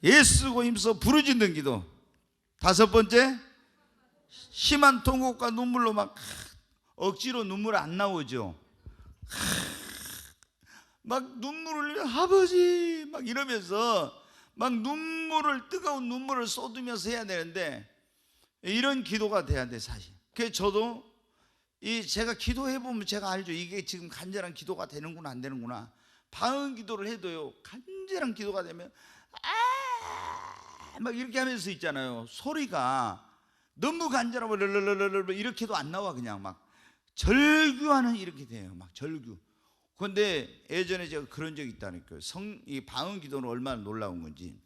애쓰고 힘써 부르짖는 기도. 다섯 번째, 심한 통곡과 눈물로 막 억지로 눈물 안 나오죠. 막 눈물을 흘려 아버지 막 이러면서 막 눈물을, 뜨거운 눈물을 쏟으면서 해야 되는데, 이런 기도가 돼야 돼 사실. 그래서 저도 제가 기도해 보면 제가 알죠. 이게 지금 간절한 기도가 되는구나 안 되는구나. 방언 기도를 해도요, 간절한 기도가 되면 막 이렇게 하면서 있잖아요. 소리가 너무 간절하고 이렇게도 안 나와. 그냥 막 절규하는 이렇게 돼요. 막 절규. 그런데 예전에 제가 그런 적이 있다니까요. 이 방언 기도는 얼마나 놀라운 건지.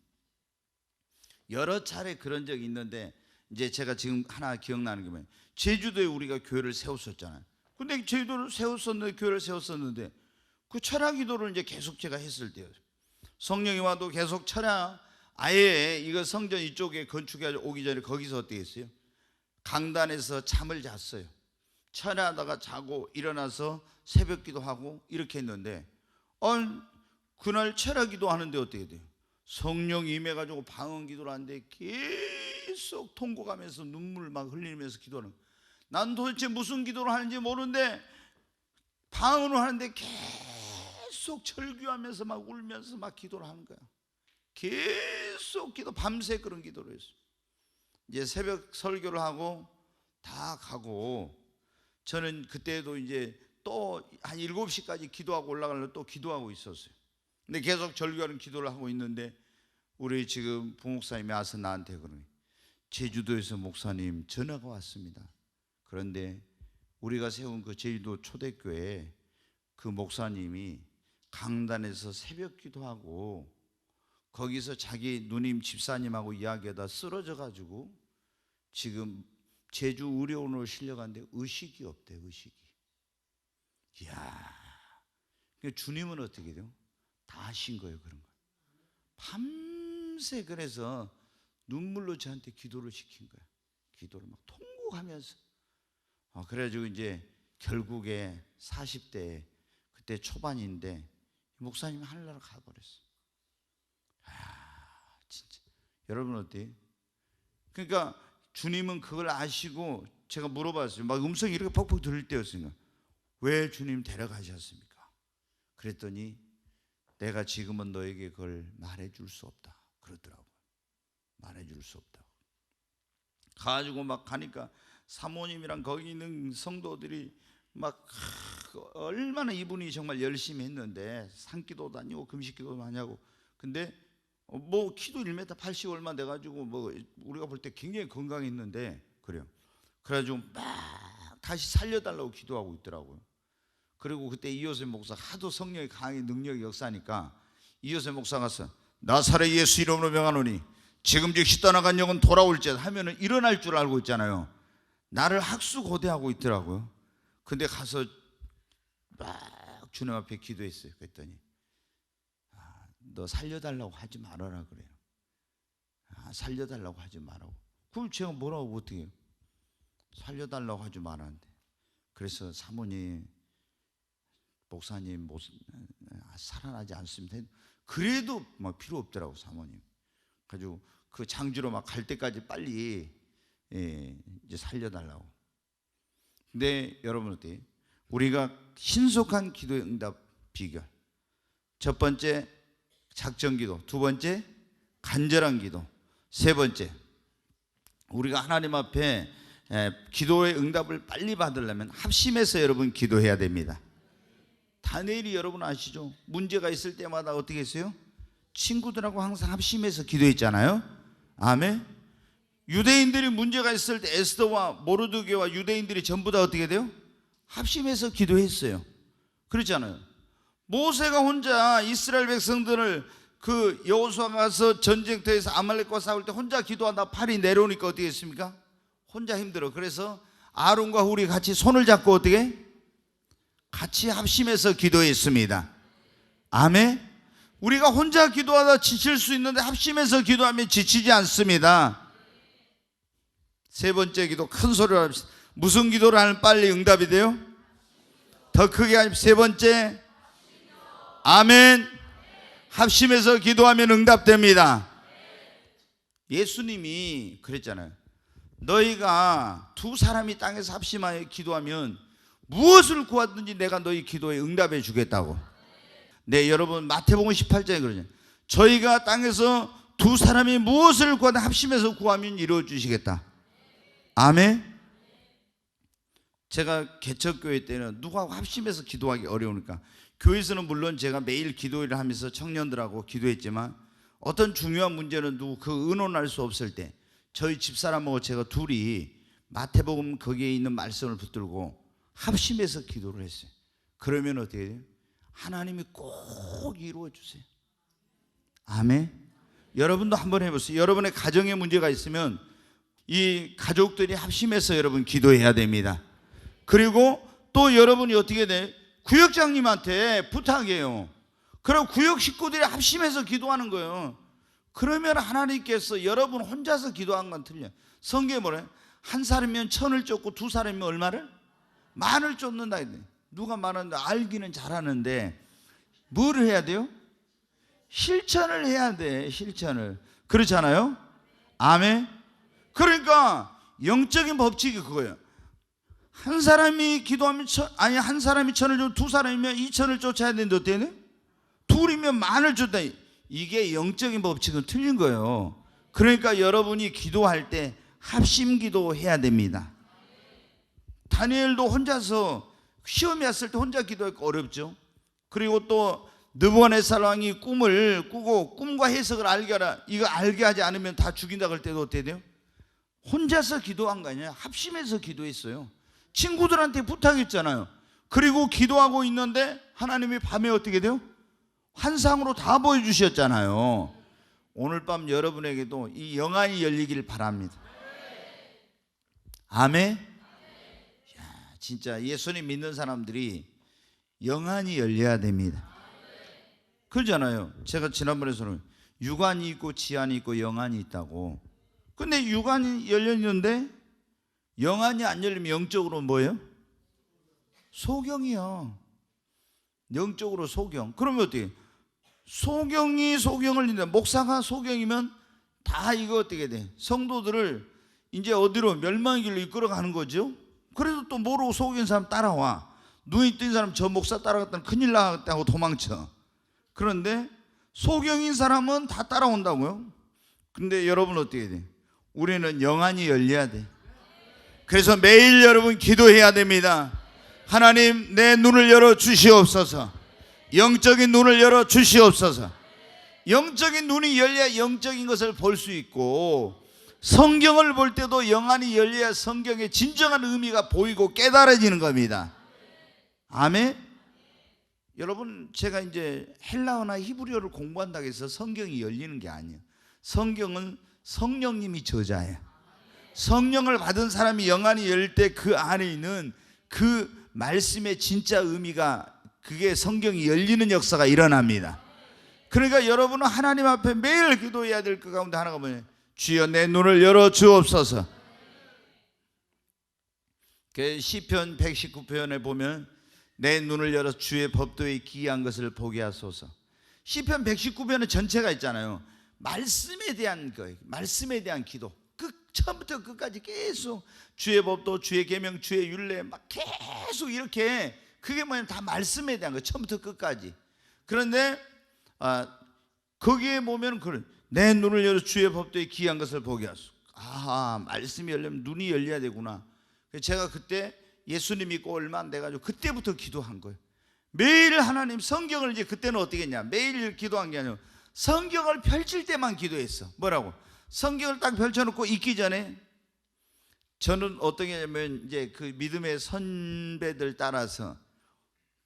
여러 차례 그런 적이 있는데, 이제 제가 지금 하나 기억나는 게 뭐예요? 제주도에 우리가 교회를 세웠었잖아요. 근데 제주도를 세웠었는데, 교회를 세웠었는데, 그 철야 기도를 이제 계속 제가 했을 때요, 성령이 와도 계속 철야, 아예 이거 성전 이쪽에 건축해 오기 전에 거기서 어떻게 했어요? 강단에서 잠을 잤어요. 철야하다가 자고 일어나서 새벽 기도하고 이렇게 했는데, 그날 철야 기도하는데 어떻게 돼요? 성령이 임해가지고 방언 기도를 하는데 계속 통곡하면서 눈물 막 흘리면서 기도하는. 난 도대체 무슨 기도를 하는지 모르는데 방언을 하는데 계속 절규하면서 막 울면서 막 기도를 하는 거야. 계속 기도, 밤새 그런 기도를 했어. 이제 새벽 설교를 하고 다 가고, 저는 그때도 이제 또 한 7시까지 기도하고 올라가려고 또 기도하고 있었어요. 근데 계속 절규하는 기도를 하고 있는데, 우리 지금 부목사님이 와서 나한테 그러니, 제주도에서 목사님 전화가 왔습니다. 그런데 우리가 세운 그 제주도 초대교회 그 목사님이 강단에서 새벽 기도하고 거기서 자기 누님 집사님하고 이야기하다 쓰러져 가지고 지금 제주 의료원으로 실려갔는데 의식이 없대. 의식이. 이야, 주님은 어떻게 돼요? 다 하신 거예요. 그런 거 밤새 그래서 눈물로 저한테 기도를 시킨 거야. 기도를 막 통곡하면서. 그래가지고 이제 결국에 40대 그때 초반인데 목사님이 하늘나라 가버렸어. 진짜 여러분 어때요? 그러니까 주님은 그걸 아시고, 제가 물어봤어요. 막 음성이 이렇게 퍽퍽 들릴 때였으니까, 왜 주님 데려가셨습니까? 그랬더니 내가 지금은 너에게 그걸 말해줄 수 없다 그러더라고요. 말해줄 수 없다고. 가지고 막 가니까 사모님이랑 거기 있는 성도들이 막 얼마나 이분이 정말 열심히 했는데, 산기도 다니고 금식기도 많이 하고. 근데 뭐 키도 1m 80 얼마 돼가지고 뭐 우리가 볼 때 굉장히 건강했는데, 그래요. 그래가지고 막 다시 살려달라고 기도하고 있더라고요. 그리고 그때 이효세 목사 하도 성령이 강하게 능력이 역사니까, 이효세 목사가 가서 나사렛 예수 이름으로 명하노니 지금 즉시 떠나간 영은 돌아올지어다 하면은 일어날 줄 알고 있잖아요. 나를 학수고대하고 있더라고요. 근데 가서 막 주님 앞에 기도했어요. 그랬더니 너 살려달라고 하지 말아라 그래요. 살려달라고 하지 말라고. 그럼 제가 뭐라고 어떻게 해요? 살려달라고 하지 말았는데. 그래서 사모님, 목사님 살아나지 않습니다. 그래도 막 필요 없더라고 사모님. 가지고 그 장주로 막 갈 때까지 빨리 이제 살려달라고. 근데 여러분 어때요? 우리가 신속한 기도의 응답 비결. 첫 번째 작정기도, 두 번째 간절한 기도, 세 번째 우리가 하나님 앞에 기도의 응답을 빨리 받으려면 합심해서 여러분 기도해야 됩니다. 다니엘이 여러분 아시죠? 문제가 있을 때마다 어떻게 했어요? 친구들하고 항상 합심해서 기도했잖아요. 아멘. 유대인들이 문제가 있을 때 에스더와 모르드게와 유대인들이 전부 다 어떻게 돼요? 합심해서 기도했어요. 그렇잖아요. 모세가 혼자 이스라엘 백성들을 그 여호수아가 가서 전쟁터에서 아말렉과 싸울 때 혼자 기도하다 팔이 내려오니까 어떻게 했습니까? 혼자 힘들어. 그래서 아론과 훌이 같이 손을 잡고 어떻게? 같이 합심해서 기도했습니다. 아멘. 우리가 혼자 기도하다 지칠 수 있는데 합심해서 기도하면 지치지 않습니다. 세 번째 기도 큰 소리로 합시다. 무슨 기도를 하면 빨리 응답이 돼요? 더 크게 합시다. 세 번째, 아멘. 합심해서 기도하면 응답됩니다. 예수님이 그랬잖아요. 너희가 두 사람이 땅에서 합심하여 기도하면 무엇을 구하든지 내가 너희 기도에 응답해 주겠다고. 네, 여러분 마태복음 18장에 그러죠. 저희가 땅에서 두 사람이 무엇을 구하든 합심해서 구하면 이루어 주시겠다. 아멘. 제가 개척교회 때는 누구하고 합심해서 기도하기 어려우니까 교회에서는 물론 제가 매일 기도회를 하면서 청년들하고 기도했지만 어떤 중요한 문제는 누구 그 의논할 수 없을 때 저희 집사람하고 제가 둘이 마태복음 거기에 있는 말씀을 붙들고 합심해서 기도를 했어요. 그러면 어떻게 돼요? 하나님이 꼭 이루어 주세요. 아멘. 여러분도 한번 해보세요. 여러분의 가정에 문제가 있으면 이 가족들이 합심해서 여러분 기도해야 됩니다. 그리고 또 여러분이 어떻게 돼? 구역장님한테 부탁해요. 그럼 구역 식구들이 합심해서 기도하는 거예요. 그러면 하나님께서 여러분 혼자서 기도한 건 틀려요. 성경에 뭐래요? 한 사람이면 천을 쫓고 두 사람이면 얼마를? 만을 쫓는다. 누가 말하는데 알기는 잘하는데 뭘 해야 돼요? 실천을 해야 돼. 실천을. 그렇잖아요. 아멘. 그러니까 영적인 법칙이 그거예요. 한 사람이 기도하면 한 사람이 천을 쫓고 두 사람이면 2천을 쫓아야 되는데 어때요? 둘이면 만을 쫓다. 이게 영적인 법칙은 틀린 거예요. 그러니까 여러분이 기도할 때 합심 기도해야 됩니다. 다니엘도 혼자서 시험이 왔을 때 혼자 기도하기가 어렵죠. 그리고 또 느부갓네살 왕이 꿈을 꾸고 꿈과 해석을 알게 하라. 이거 알게 하지 않으면 다 죽인다 그럴 때도 어떻게 돼요? 혼자서 기도한 거 아니에요. 합심해서 기도했어요. 친구들한테 부탁했잖아요. 그리고 기도하고 있는데 하나님이 밤에 어떻게 돼요? 환상으로 다 보여주셨잖아요. 오늘 밤 여러분에게도 이 영안이 열리길 바랍니다. 아멘. 야, 진짜 예수님 믿는 사람들이 영안이 열려야 됩니다. 그러잖아요. 제가 지난번에서는 육안이 있고 지안이 있고 영안이 있다고. 근데 육안이 열려 있는데 영안이 안 열리면 영적으로 뭐예요? 소경이요. 영적으로 소경. 그러면 어떻게? 소경이 소경을 읽는다. 목사가 소경이면 다 이거 어떻게 돼? 성도들을 이제 어디로 멸망의 길로 이끌어가는 거죠. 그래도 또 모르고 소경인 사람 따라와. 눈이 뜬 사람 저 목사 따라갔다는 큰일 나갔다고 도망쳐. 그런데 소경인 사람은 다 따라온다고요. 근데 여러분 어떻게 돼? 우리는 영안이 열려야 돼. 그래서 매일 여러분 기도해야 됩니다. 하나님 내 눈을 열어 주시옵소서. 영적인 눈을 열어 주시옵소서. 영적인 눈이 열려야 영적인 것을 볼 수 있고 성경을 볼 때도 영안이 열려야 성경의 진정한 의미가 보이고 깨달아지는 겁니다. 아멘. 여러분 제가 이제 헬라어나 히브리어를 공부한다고 해서 성경이 열리는 게 아니에요. 성경은 성령님이 저자예요. 성령을 받은 사람이 영안이 열릴 때 그 안에 있는 그 말씀의 진짜 의미가 그게 성경이 열리는 역사가 일어납니다. 그러니까 여러분은 하나님 앞에 매일 기도해야 될 것 가운데 하나가 뭐냐면 주여 내 눈을 열어 주옵소서. 시편 119편에 보면 내 눈을 열어 주의 법도에 기이한 것을 보게 하소서. 시편 119편은 전체가 있잖아요. 말씀에 대한 거예요. 말씀에 대한 기도. 처음부터 끝까지 계속 주의 법도, 주의 계명, 주의 율례 막 계속 이렇게 그게 뭐냐면 다 말씀에 대한 거예요. 처음부터 끝까지. 그런데 거기에 보면 내 눈을 열어 주의 법도에 기이한 것을 보게 하소서. 아, 말씀이 열리면 눈이 열려야 되구나. 제가 그때 예수님 믿고 얼마 안 돼가지고 그때부터 기도한 거예요. 매일 하나님 성경을, 이제 그때는 어떻게 했냐, 매일 기도한 게 아니라 성경을 펼칠 때만 기도했어. 뭐라고? 성경을 딱 펼쳐놓고 읽기 전에 저는 어떻게 하냐면 이제 그 믿음의 선배들 따라서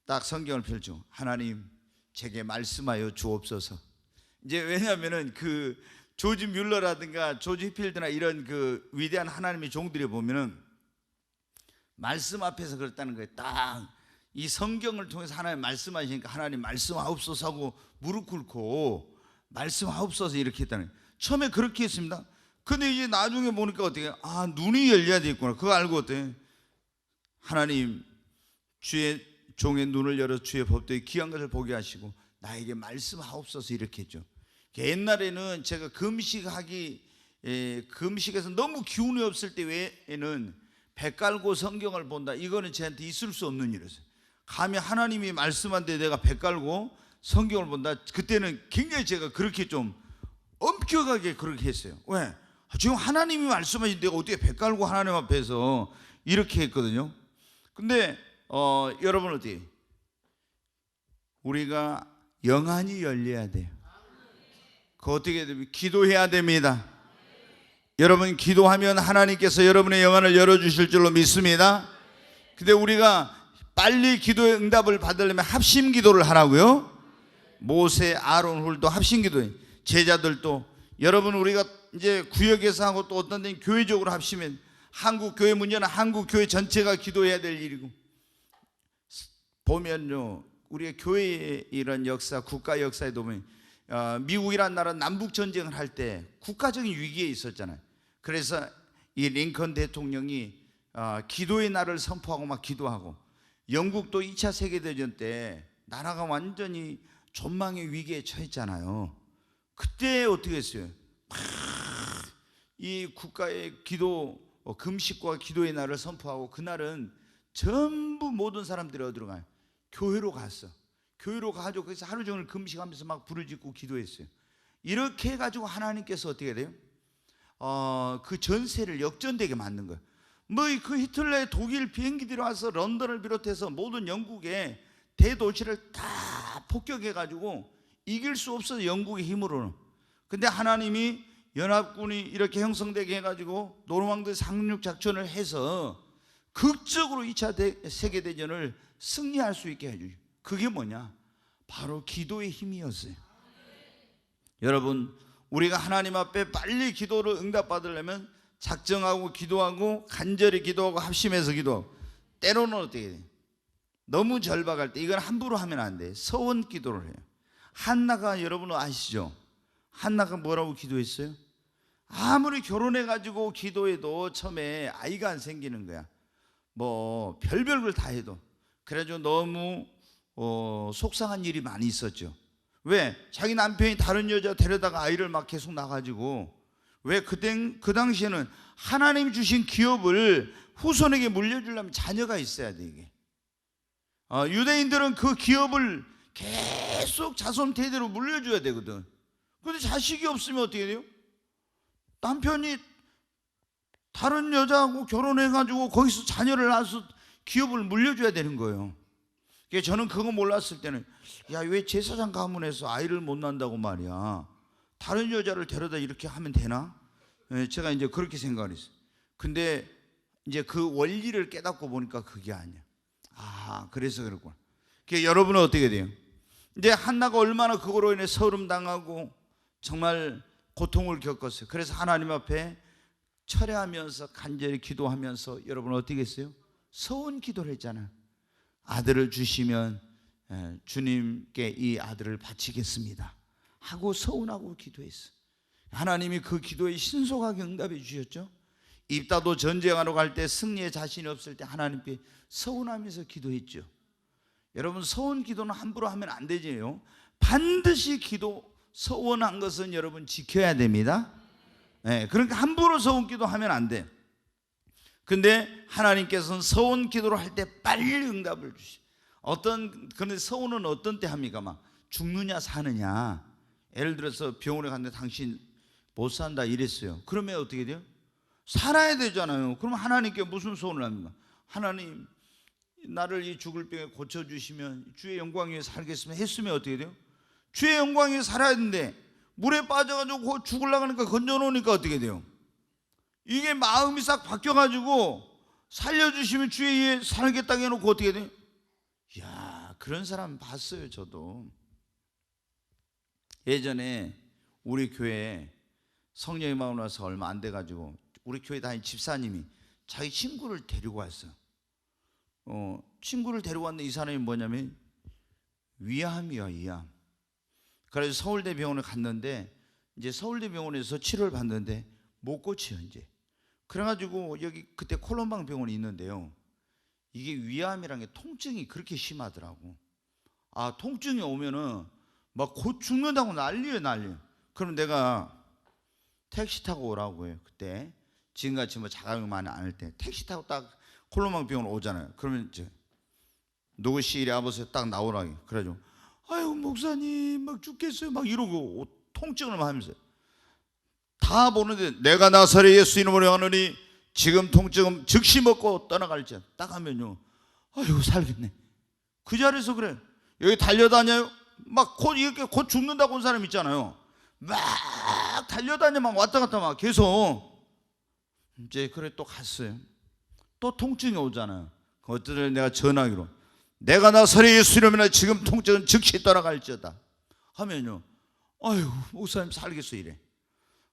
딱 성경을 펼쳐, 하나님 제게 말씀하여 주옵소서. 이제 왜냐하면은 그 조지 뮬러라든가 조지 휘필드나 이런 그 위대한 하나님의 종들이 보면은 말씀 앞에서 그랬다는 거예요. 딱 이 성경을 통해서 하나님 말씀하시니까 하나님 말씀하옵소서 하고 무릎 꿇고 말씀하옵소서 이렇게 했다는 거예요. 처음에 그렇게 했습니다. 근데 이제 나중에 보니까 어떻게, 아, 눈이 열려야 되겠구나. 그거 알고 어때? 하나님 주의 종의 눈을 열어 주의 법도의 귀한 것을 보게 하시고 나에게 말씀하옵소서 이렇게 했죠. 옛날에는 제가 금식에서 너무 기운이 없을 때 외에는 배 깔고 성경을 본다, 이거는 저한테 있을 수 없는 일이었어요. 감히 하나님이 말씀한데 내가 배 깔고 성경을 본다, 그때는 굉장히 제가 그렇게 좀 엄격하게 그렇게 했어요. 왜? 지금 하나님이 말씀하신 내가 어떻게 배 깔고 하나님 앞에서 이렇게 했거든요. 근데 여러분 어때요? 우리가 영안이 열려야 돼요. 그 어떻게 됩니까? 기도해야 됩니다. 여러분 기도하면 하나님께서 여러분의 영안을 열어주실 줄로 믿습니다. 근데 우리가 빨리 기도의 응답을 받으려면 합심 기도를 하라고요. 모세, 아론, 훌도 합심 기도해. 제자들도, 여러분 우리가 이제 구역에서 하고 또 어떤 데는 교회적으로 합심해. 한국 교회 문제는 한국 교회 전체가 기도해야 될 일이고, 보면요 우리가 교회의 이런 역사, 국가 역사에 보면 미국이란 나라는 남북 전쟁을 할 때 국가적인 위기에 있었잖아요. 그래서 이 링컨 대통령이 기도의 날을 선포하고 막 기도하고, 영국도 2차 세계대전 때 나라가 완전히 전망의 위기에 처했잖아요. 그때 어떻게 했어요? 이 국가의 기도, 금식과 기도의 날을 선포하고, 그날은 전부 모든 사람들이 어디로 가요? 교회로 갔어. 교회로 가가지고 거기서 하루 종일 금식하면서 막 부르짖고 기도했어요. 이렇게 해가지고 하나님께서 어떻게 돼요? 그 전세를 역전되게 만든 거예요. 뭐 그 히틀러의 독일 비행기들이 와서 런던을 비롯해서 모든 영국의 대도시를 다 폭격해가지고 이길 수 없어서 영국의 힘으로는. 근데 하나님이 연합군이 이렇게 형성되게 해가지고 노르망디 상륙 작전을 해서 극적으로 2차 세계대전을 승리할 수 있게 해주죠. 그게 뭐냐? 바로 기도의 힘이었어요. 여러분 우리가 하나님 앞에 빨리 기도를 응답받으려면 작정하고 기도하고 간절히 기도하고 합심해서 기도하고, 때로는 어떻게 돼요? 너무 절박할 때 이건 함부로 하면 안 돼. 서원 기도를 해요. 한나가 여러분 아시죠? 한나가 뭐라고 기도했어요? 아무리 결혼해가지고 기도해도 처음에 아이가 안 생기는 거야. 뭐 별별 걸 다 해도. 그래가지고 너무 속상한 일이 많이 있었죠. 왜? 자기 남편이 다른 여자 데려다가 아이를 막 계속 낳아가지고. 왜? 그 당시에는 하나님 주신 기업을 후손에게 물려주려면 자녀가 있어야 돼. 이게 유대인들은 그 기업을 계속 자손 대대로 물려줘야 되거든. 그런데 자식이 없으면 어떻게 돼요? 남편이 다른 여자하고 결혼해가지고 거기서 자녀를 낳아서 기업을 물려줘야 되는 거예요. 그래서 저는 그거 몰랐을 때는, 야, 왜 제사장 가문에서 아이를 못 낳는다고 말이야, 다른 여자를 데려다 이렇게 하면 되나? 제가 이제 그렇게 생각을 했어요. 근데 이제 그 원리를 깨닫고 보니까 그게 아니야. 아, 그래서 그렇구나. 그러니까 여러분은 어떻게 돼요? 이제 한나가 얼마나 그거로 인해 서름당하고 정말 고통을 겪었어요. 그래서 하나님 앞에 철회하면서 간절히 기도하면서 여러분 어떻게 했어요? 서원 기도를 했잖아요. 아들을 주시면 주님께 이 아들을 바치겠습니다 하고 서운하고 기도했어. 하나님이 그 기도에 신속하게 응답해 주셨죠. 입다도 전쟁하러 갈 때 승리에 자신이 없을 때 하나님께 서운하면서 기도했죠. 여러분 서원 기도는 함부로 하면 안 되지요. 반드시 기도 서원한 것은 여러분 지켜야 됩니다. 그러니까 함부로 서원 기도하면 안 돼. 근데 하나님께서는 서원 기도를 할 때 빨리 응답을 주시. 그런데 서원은 어떤 때 합니까? 막 죽느냐 사느냐. 예를 들어서 병원에 갔는데 당신 못 산다 이랬어요. 그러면 어떻게 돼요? 살아야 되잖아요. 그럼 하나님께 무슨 소원을 합니까? 하나님, 나를 이 죽을 병에 고쳐주시면 주의 영광 위에 살겠으면 했으면 어떻게 돼요? 주의 영광 위에 살아야 되는데 물에 빠져가지고 죽으려고 하니까 건져놓으니까 어떻게 돼요? 이게 마음이 싹 바뀌어가지고 살려주시면 주의 위에 살겠다고 해놓고 어떻게 돼요? 이야, 그런 사람 봤어요. 저도 예전에 우리 교회에 성령의 마음 와서 얼마 안 돼가지고 우리 교회 다닌 집사님이 자기 친구를 데리고 왔어요. 친구를 데리고 왔는데 이 사람이 뭐냐면 위암이야, 위암. 그래서 서울대 병원을 갔는데 이제 서울대 병원에서 치료를 받는데 못 고쳐요 이제. 그래가지고 여기 그때 콜롬방 병원이 있는데요. 이게 위암이란 게 통증이 그렇게 심하더라고. 아, 통증이 오면은 막 곧 죽는다고 난리예요, 난리. 그럼 내가 택시 타고 오라고 해요. 그때 지금같이 뭐 자가용 많이 안 할 때 택시 타고 딱 콜롬방 병원 오잖아요. 그러면 이제 누구씨 이리 와보세요. 딱 나오라고. 그래가지고 아유 목사님 막 죽겠어요 막 이러고 통증을 하면서 다 보는데 내가 나사렛 예수 이름으로 하느니 지금 통증은 즉시 먹고 떠나갈지. 딱 하면요, 아유 살겠네. 그 자리에서 그래. 여기 달려다녀요. 막 곧 이렇게 곧 죽는다고 온 사람 있잖아요. 막 달려다녀 막 왔다 갔다 막 계속. 이제 그래 또 갔어요. 또 통증이 오잖아요. 어떤 날 내가 전화기로 내가 나사렛 예수 이름으로 지금 통증은 즉시 떠나갈지어다 하면요, 아유 목사님 살겠어 이래.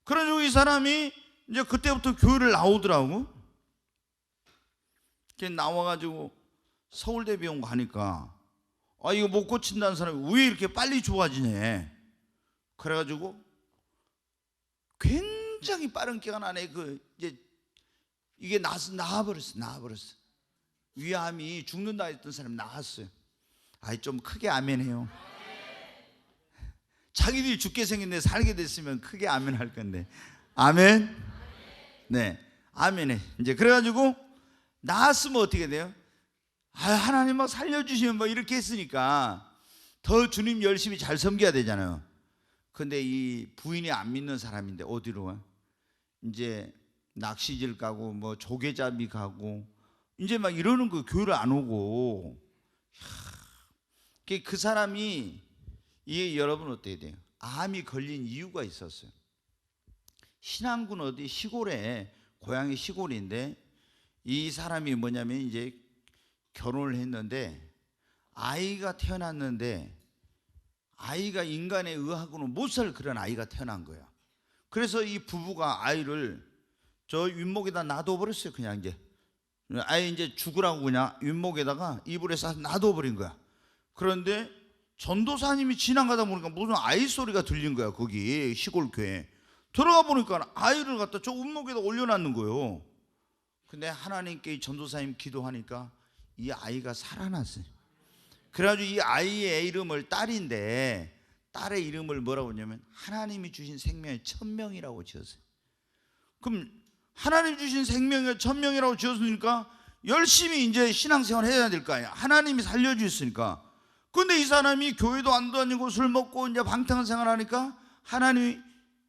그래가지고 이 사람이 이제 그때부터 교회를 나오더라고. 나와가지고 서울대 병원 가니까 아 이거 못 고친다는 사람이 왜 이렇게 빨리 좋아지냐. 그래가지고 굉장히 빠른 기간 안에 이제 이게 나아버렸어. 위암이 죽는다 했던 사람이 나았어요. 아이 좀 크게 아멘해요. 자기들이 죽게 생겼는데 살게 됐으면 크게 아멘 할 건데. 아멘. 네, 아멘해. 이제 그래가지고 나았으면 어떻게 돼요? 아, 하나님 막 살려주시면 뭐 이렇게 했으니까 더 주님 열심히 잘 섬겨야 되잖아요. 근데 이 부인이 안 믿는 사람인데 어디로 가? 이제 낚시질 가고 뭐 조개잡이 가고 이제 막 이러는 거 교회를 안 오고. 그 사람이 이게 여러분 어떻게 돼요? 암이 걸린 이유가 있었어요. 신안군 어디 시골에, 고향이 시골인데 이 사람이 뭐냐면 이제 결혼을 했는데 아이가 태어났는데 아이가 인간의 의학으로는 못 살 그런 아이가 태어난 거야. 그래서 이 부부가 아이를 저 윗목에다 놔둬버렸어요. 그냥 이제 아예 이제 죽으라고 그냥 윗목에다가 이불에 싸서 놔둬버린 거야. 그런데 전도사님이 지나가다 보니까 무슨 아이 소리가 들린 거야. 거기 시골 교회 들어가 보니까 아이를 갖다 저 윗목에다 올려놨는 거예요. 근데 하나님께 전도사님 기도하니까 이 아이가 살아났어요. 그래가지고 이 아이의 이름을 딸인데 딸의 이름을 뭐라고 하냐면 하나님이 주신 생명의 천명이라고 지었어요. 그럼 하나님 주신 생명의 천명이라고 지었으니까 열심히 이제 신앙생활 해야 될 거 아니야. 하나님이 살려주셨으니까. 근데 이 사람이 교회도 안 다니고 술 먹고 이제 방탕한 생활하니까 하나님이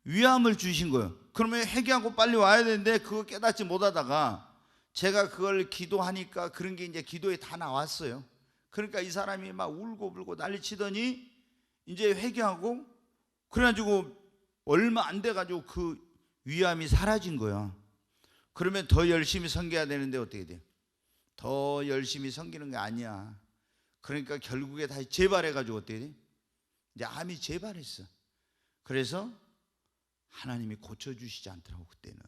위암을 주신 거예요. 그러면 회개하고 빨리 와야 되는데 그거 깨닫지 못하다가 제가 그걸 기도하니까 그런 게 이제 기도에 다 나왔어요. 그러니까 이 사람이 막 울고 불고 난리치더니 이제 회개하고 그래가지고 얼마 안 돼가지고 그 위암이 사라진 거야. 그러면 더 열심히 섬겨야 되는데 어떻게 돼? 더 열심히 섬기는 게 아니야. 그러니까 결국에 다시 재발해가지고 어떻게 돼? 이제 암이 재발했어. 그래서 하나님이 고쳐주시지 않더라고. 그때는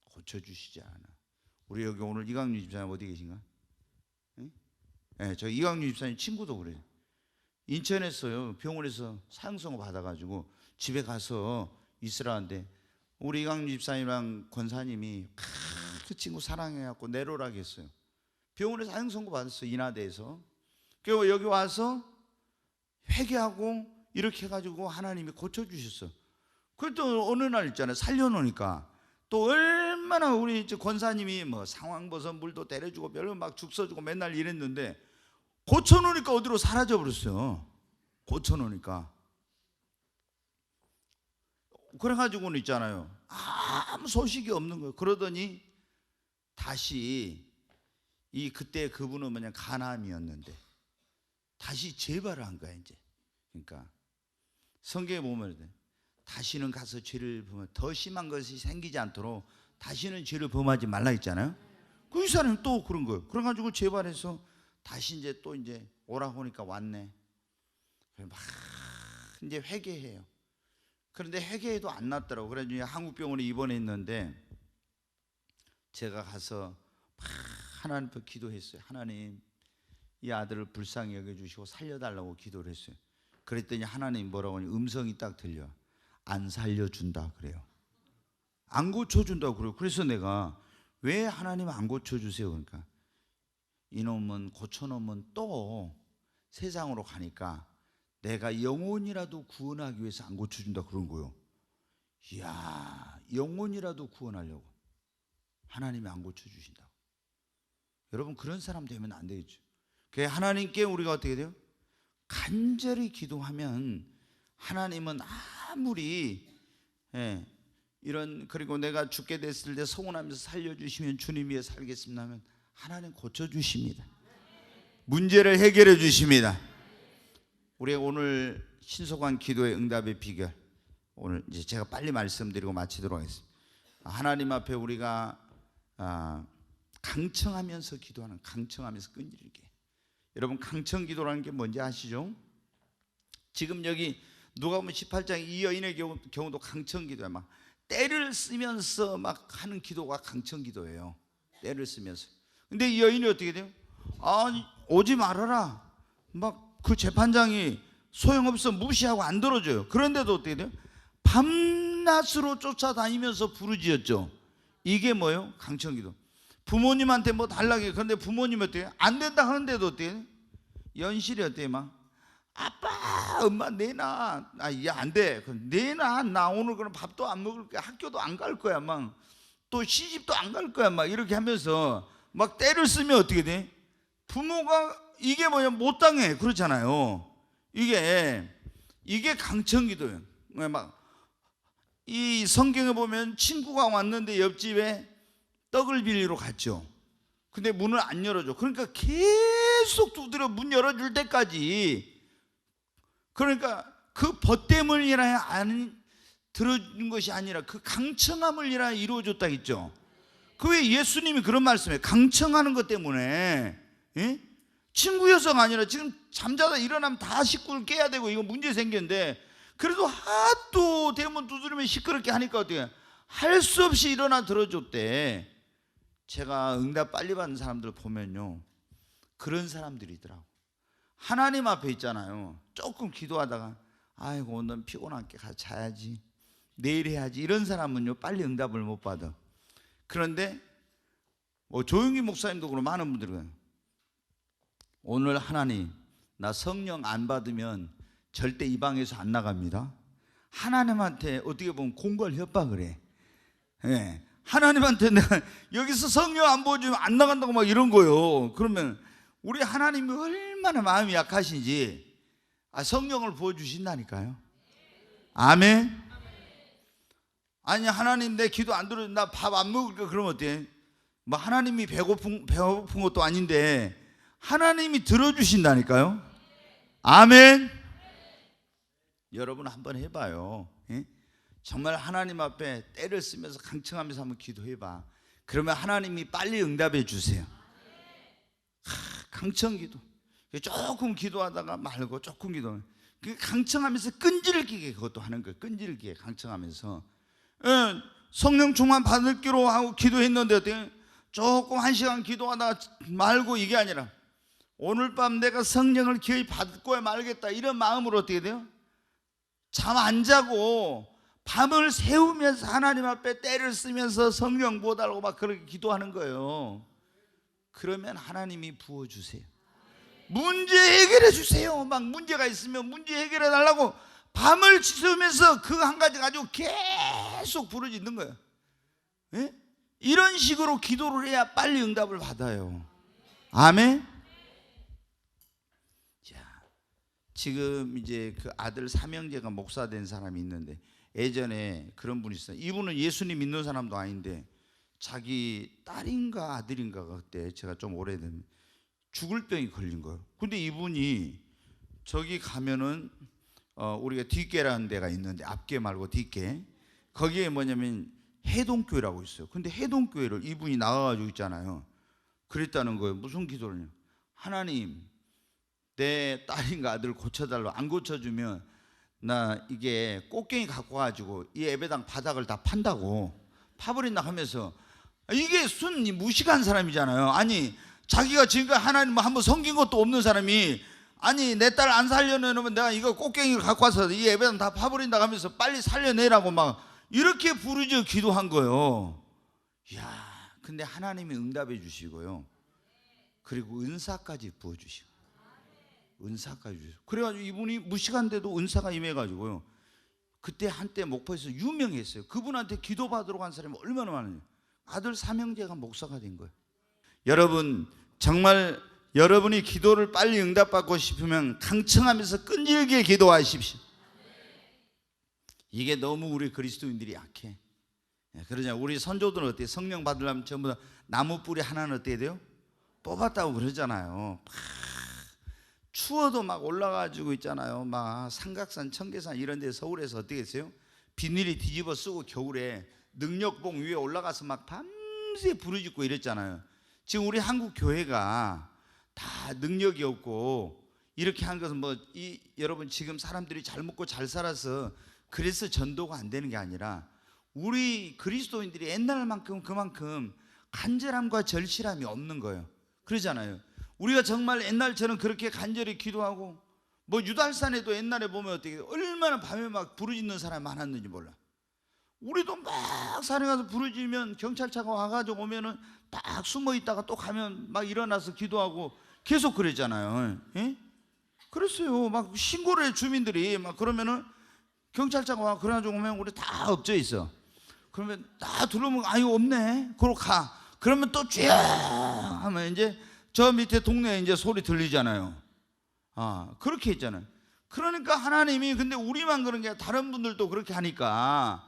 고쳐주시지 않아. 우리 여기 오늘 이강윤 집사님 어디 계신가? 네, 저 이강윤 집사님 친구도 그래요. 인천에서요 병원에서 사형선고 받아가지고 집에 가서 있으라는데 우리 이강윤 집사님이랑 권사님이 그 친구 사랑해갖고 내로라고 했어요. 병원에서 사형선고 받았어요. 인하대에서. 그리고 여기 와서 회개하고 이렇게 해가지고 하나님이 고쳐주셨어. 그리고 또 어느 날 있잖아요. 살려놓으니까 또 얼마나 우리 권사님이 뭐 상황버섯 물도 때려주고 별로 막 죽 써주고 맨날 이랬는데 고쳐놓으니까 어디로 사라져버렸어요. 고쳐놓으니까 그래가지고는 있잖아요, 아무 소식이 없는 거예요. 그러더니 다시 그때 그분은 그냥 간암이었는데 다시 재발을 한 거야 이제. 그러니까 성경에 보면 다시는 가서 죄를 범하면 더 심한 것이 생기지 않도록 다시는 죄를 범하지 말라 했잖아요. 그 이 사람이 또 그런 거예요. 그래가지고 재발해서 다시 이제 또 이제 오라고 하니까 왔네. 막 이제 회개해요. 그런데 회개해도 안 낫더라고. 그래서 한국병원에 입원했는데 제가 가서 막 하나님 앞에 기도했어요. 하나님, 이 아들을 불쌍히 여겨주시고 살려달라고 기도를 했어요. 그랬더니 하나님 뭐라고 하니 음성이 딱 들려. 안 살려준다 그래요. 안 고쳐준다고 그래요. 그래서 내가 왜 하나님 안 고쳐주세요? 그러니까 이놈은 고쳐놓으면 또 세상으로 가니까 내가 영혼이라도 구원하기 위해서 안 고쳐준다 그런 거예요. 이야, 영혼이라도 구원하려고 하나님이 안 고쳐주신다고. 여러분 그런 사람 되면 안 되겠죠. 그래서 하나님께 우리가 어떻게 돼요? 간절히 기도하면 하나님은 아무리 그리고 내가 죽게 됐을 때 서운하면서 살려주시면 주님 위해 살겠습니다 하면 하나님 고쳐주십니다. 문제를 해결해 주십니다. 우리가 오늘 신속한 기도의 응답의 비결, 오늘 이제 제가 빨리 말씀드리고 마치도록 하겠습니다. 하나님 앞에 우리가 강청하면서 기도하는, 강청하면서 끈질기게. 여러분 강청 기도라는 게 뭔지 아시죠? 지금 여기 누가복음 18장 이 여인의 경우도 강청 기도야. 막 때를 쓰면서 막 하는 기도가 강청 기도예요. 때를 쓰면서. 근데 이 여인이 어떻게 돼요? 오지 말아라. 막 그 재판장이 소용없어 무시하고 안 들어줘요. 그런데도 어떻게 돼요? 밤낮으로 쫓아다니면서 부르짖었죠. 이게 뭐예요? 강청 기도. 부모님한테 뭐 달라고 해요. 그런데 부모님이 어떻게 해요? 안 된다 하는데도 어떻게 해요? 연실이 어때요? 막 아빠, 엄마 내놔. 이게 안 돼. 내놔. 나 오늘 그럼 밥도 안 먹을 거야. 학교도 안 갈 거야. 막 또 시집도 안 갈 거야. 막 이렇게 하면서 막 때를 쓰면 어떻게 돼? 부모가 이게 뭐냐 못 당해. 그렇잖아요. 이게 강청기도예요. 막 이 성경에 보면 친구가 왔는데 옆집에 떡을 빌리러 갔죠. 근데 문을 안 열어줘. 그러니까 계속 두드려 문 열어줄 때까지. 그러니까 그 벗됨을 인하여 안 들어준 것이 아니라 그 강청함을 인하여 이루어졌다 했죠. 그 왜 예수님이 그런 말씀이에요. 강청하는 것 때문에 친구 여성 아니라 지금 잠자다 일어나면 다 식구를 깨야 되고 이거 문제 생겼는데 그래도 하도 대문 두드리면 시끄럽게 하니까 어떻게 할 수 없이 일어나 들어줬대. 제가 응답 빨리 받는 사람들 보면요 그런 사람들이더라고. 하나님 앞에 있잖아요. 조금 기도하다가 아이고 오늘 피곤하게 가서 자야지 내일 해야지 이런 사람은요 빨리 응답을 못 받아. 그런데 뭐 조용기 목사님도 그렇고 많은 분들이 오늘 하나님 나 성령 안 받으면 절대 이 방에서 안 나갑니다. 하나님한테 어떻게 보면 공갈 협박을 해. 하나님한테 내가 여기서 성령 안 보여주면 안 나간다고 막 이런 거요. 그러면 우리 하나님이 얼마나 마음이 약하신지 성령을 부어주신다니까요. 아멘. 아니 하나님 내 기도 안 들어줘 나 밥 안 먹을까 그러면 어때? 뭐 하나님이 배고픈 것도 아닌데 하나님이 들어주신다니까요. 아멘. 여러분 한번 해봐요. 정말 하나님 앞에 때를 쓰면서 강청하면서 한번 기도해봐. 그러면 하나님이 빨리 응답해 주세요. 강청기도 조금 기도하다가 말고 조금 기도 강청하면서 끈질기게 그것도 하는 거예요. 끈질기게 강청하면서 성령 충만 받을기로 하고 기도했는데 어때요? 조금 1시간 기도하다가 말고 이게 아니라 오늘 밤 내가 성령을 기어이 받고야 말겠다 이런 마음으로 어떻게 돼요? 잠 안 자고 밤을 새우면서 하나님 앞에 때를 쓰면서 성령 부어달라고 막 그렇게 기도하는 거예요. 그러면 하나님이 부어주세요. 문제 해결해 주세요. 막 문제가 있으면 문제 해결해 달라고 밤을 지새우면서 그 한 가지 가지고 계속 부르짖는 거예요. 이런 식으로 기도를 해야 빨리 응답을 받아요. 아멘. 자, 지금 이제 그 아들 삼형제가 목사 된 사람이 있는데 예전에 그런 분이 있어요. 이분은 예수님 믿는 사람도 아닌데 자기 딸인가 아들인가가 그때 제가 좀 오래된 죽을 병이 걸린 거예요. 근데 이분이 저기 가면은 우리가 뒷계라는 데가 있는데 앞계 말고 뒷계, 거기에 뭐냐면 해동교회라고 있어요. 근데 해동교회를 이분이 나가가지고 있잖아요. 그랬다는 거예요. 무슨 기도를? 하나님, 내 딸인가 아들 고쳐달라고. 안 고쳐주면 나 이게 꽃갱이 갖고 가지고 이 예배당 바닥을 다 판다고, 파버린다 하면서. 이게 순 무식한 사람이잖아요. 아니 자기가 지금까지 하나님을 한번 섬긴 것도 없는 사람이, 아니 내 딸 안 살려내면 내가 이거 꽃갱이를 갖고 와서 이 예배당 다 파버린다 하면서 빨리 살려내라고 막 이렇게 부르짖어 기도한 거예요. 이야, 근데 하나님이 응답해 주시고요, 그리고 은사까지 부어주시고, 은사까지 주시고, 그래가지고 이분이 무식한데도 은사가 임해가지고요, 그때 한때 목포에서 유명했어요. 그분한테 기도받으러 간 사람이 얼마나 많은지. 아들 삼형제가 목사가 된 거예요. 여러분, 정말 여러분이 기도를 빨리 응답받고 싶으면 강청하면서 끈질기게 기도하십시오. 이게 너무 우리 그리스도인들이 약해. 그러잖아요. 우리 선조들은 어때요? 성령 받으려면 전부 다 나무 뿌리 하나는 어떻게 돼요? 뽑았다고 그러잖아요. 막 추워도 막 올라가지고 있잖아요. 막 삼각산, 청계산 이런 데 서울에서 어떻게 했어요? 비닐이 뒤집어 쓰고 겨울에 능력봉 위에 올라가서 막 밤새 부르짖고 이랬잖아요. 지금 우리 한국 교회가 다 능력이 없고 이렇게 한 것은 여러분 지금 사람들이 잘 먹고 잘 살아서 그래서 전도가 안 되는 게 아니라 우리 그리스도인들이 옛날만큼 그만큼 간절함과 절실함이 없는 거예요. 그러잖아요. 우리가 정말 옛날처럼 그렇게 간절히 기도하고, 유달산에도 옛날에 보면 어떻게 얼마나 밤에 막 부르짖는 사람이 많았는지 몰라. 우리도 막 산에 가서 부르짖으면 경찰차가 와가지고 오면은 딱 숨어 있다가 또 가면 막 일어나서 기도하고 계속 그랬잖아요. 예? 그랬어요. 막 신고를 해, 주민들이 막. 그러면은 경찰차가 와, 그래가지고 오면 우리 다 엎져 있어. 그러면 다 둘러보면 아유 없네. 그러고 가. 그러면 또 쥐야 하면 이제 저 밑에 동네에 이제 소리 들리잖아요. 그렇게 했잖아요. 그러니까 하나님이, 근데 우리만 그런 게 아니라 다른 분들도 그렇게 하니까,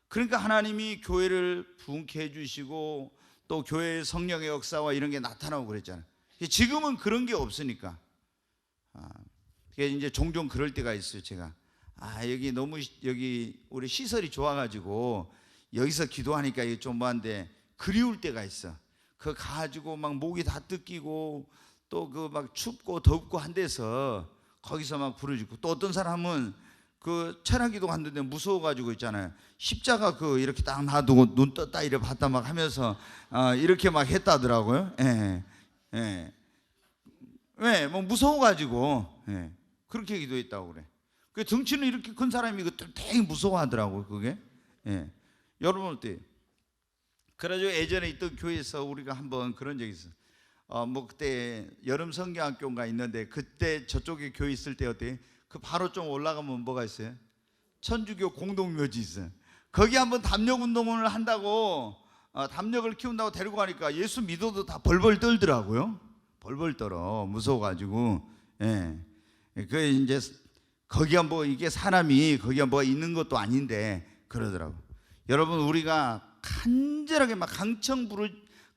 그러니까 하나님이 교회를 부흥케 해주시고 또 교회의 성령의 역사와 이런 게 나타나고 그랬잖아요. 지금은 그런 게 없으니까. 이제 종종 그럴 때가 있어요. 제가 여기 너무 여기 우리 시설이 좋아가지고 여기서 기도하니까 이게 좀 뭐한데 그리울 때가 있어. 그 가지고 막 목이 다 뜯기고 또 그 막 춥고 덥고 한 데서 거기서 막 부르짖고, 또 어떤 사람은 그 철학기도 갔는데 무서워가지고 있잖아요. 십자가 그 이렇게 딱 놔두고 눈 떴다 이래 봤다 막 하면서 이렇게 막 했다더라고요. 예. 왜? 무서워가지고 그렇게 기도했다고 그래. 그 등치는 이렇게 큰 사람이 그 되게 무서워하더라고요. 그게. 여러분 어때요? 그래가지고 예전에 있던 교회에서 우리가 한번 그런 적이 있어요. 그때 여름 성경학교가 있는데 그때 저쪽에 교회 있을 때 어때요? 그 바로 좀 올라가면 뭐가 있어요? 천주교 공동묘지 있어요. 거기 한번 담력 운동을 한다고, 담력을 키운다고 데리고 가니까 예수 믿어도 다 벌벌 떨더라고요. 벌벌 떨어, 무서워가지고. 그 이제 거기가 이게 사람이 거기가 뭐가 있는 것도 아닌데 그러더라고. 여러분, 우리가 간절하게 막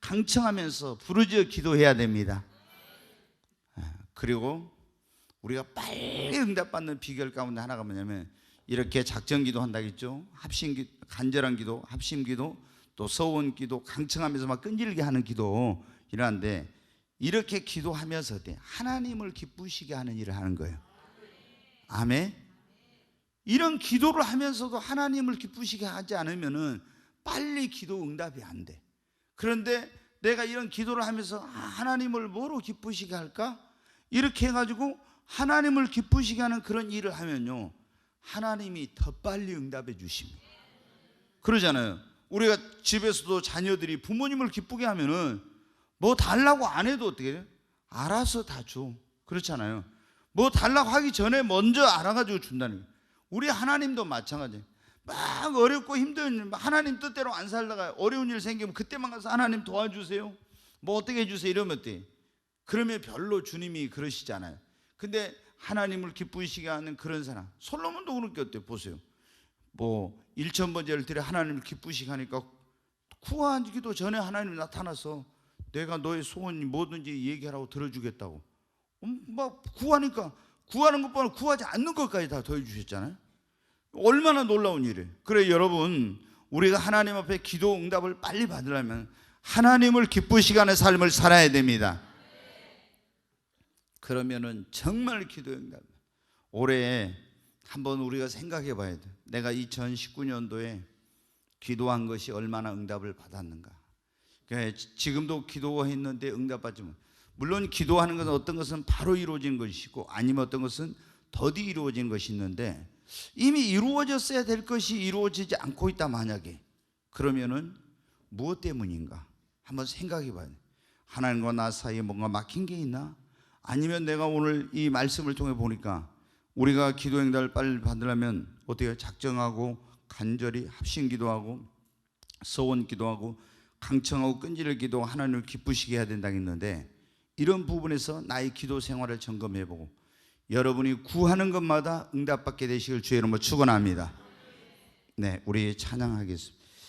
강청하면서 부르짖어 기도해야 됩니다. 그리고 우리가 빨리 응답받는 비결 가운데 하나가 뭐냐면, 이렇게 작전기도 한다겠죠. 합심기, 간절한 기도, 합심기도, 또 서원기도, 강청하면서 막 끈질게 하는 기도 이러한데, 이렇게 기도하면서 하나님을 기쁘시게 하는 일을 하는 거예요. 아멘. 이런 기도를 하면서도 하나님을 기쁘시게 하지 않으면은 빨리 기도 응답이 안 돼. 그런데 내가 이런 기도를 하면서 하나님을 뭐로 기쁘시게 할까? 이렇게 해가지고 하나님을 기쁘시게 하는 그런 일을 하면요, 하나님이 더 빨리 응답해 주십니다. 그러잖아요. 우리가 집에서도 자녀들이 부모님을 기쁘게 하면은 뭐 달라고 안 해도 어떻게 해요? 알아서 다 줘. 그렇잖아요. 뭐 달라고 하기 전에 먼저 알아가지고 준다는 거예요. 우리 하나님도 마찬가지예요. 막 어렵고 힘든, 하나님 뜻대로 안 살다가 어려운 일 생기면 그때만 가서 하나님 도와주세요, 뭐 어떻게 해주세요 이러면 어때? 그러면 별로 주님이 그러시잖아요. 근데 하나님을 기쁘시게 하는 그런 사람, 솔로몬도 그렇게 어때요? 보세요. 뭐 1,000번째를 드려 하나님을 기쁘시게 하니까 구하기도 전에 하나님이 나타나서 내가 너의 소원이 뭐든지 얘기하라고 들어주겠다고. 막 구하니까 구하는 것보다 구하지 않는 것까지 다 더해주셨잖아요. 얼마나 놀라운 일이에요. 그래 여러분, 우리가 하나님 앞에 기도 응답을 빨리 받으려면 하나님을 기쁘시게 하는 삶을 살아야 됩니다. 그러면은 정말 기도 응답. 올해 한번 우리가 생각해 봐야 돼. 내가 2019년도에 기도한 것이 얼마나 응답을 받았는가. 그러니까 지금도 기도했는데 응답받지 못. 물론 기도하는 것은 어떤 것은 바로 이루어진 것이고 아니면 어떤 것은 더디 이루어진 것이 있는데, 이미 이루어졌어야 될 것이 이루어지지 않고 있다 만약에, 그러면은 무엇 때문인가 한번 생각해 봐야 돼. 하나님과 나 사이에 뭔가 막힌 게 있나? 아니면 내가 오늘 이 말씀을 통해 보니까 우리가 기도 응답을 빨리 받으려면 어떻게 작정하고 간절히 합심 기도하고 소원 기도하고 강청하고 끈질을 기도하고 하나님을 기쁘시게 해야 된다고 했는데, 이런 부분에서 나의 기도 생활을 점검해보고 여러분이 구하는 것마다 응답받게 되시길 주의 이름으로 축원합니다. 네, 우리 찬양하겠습니다.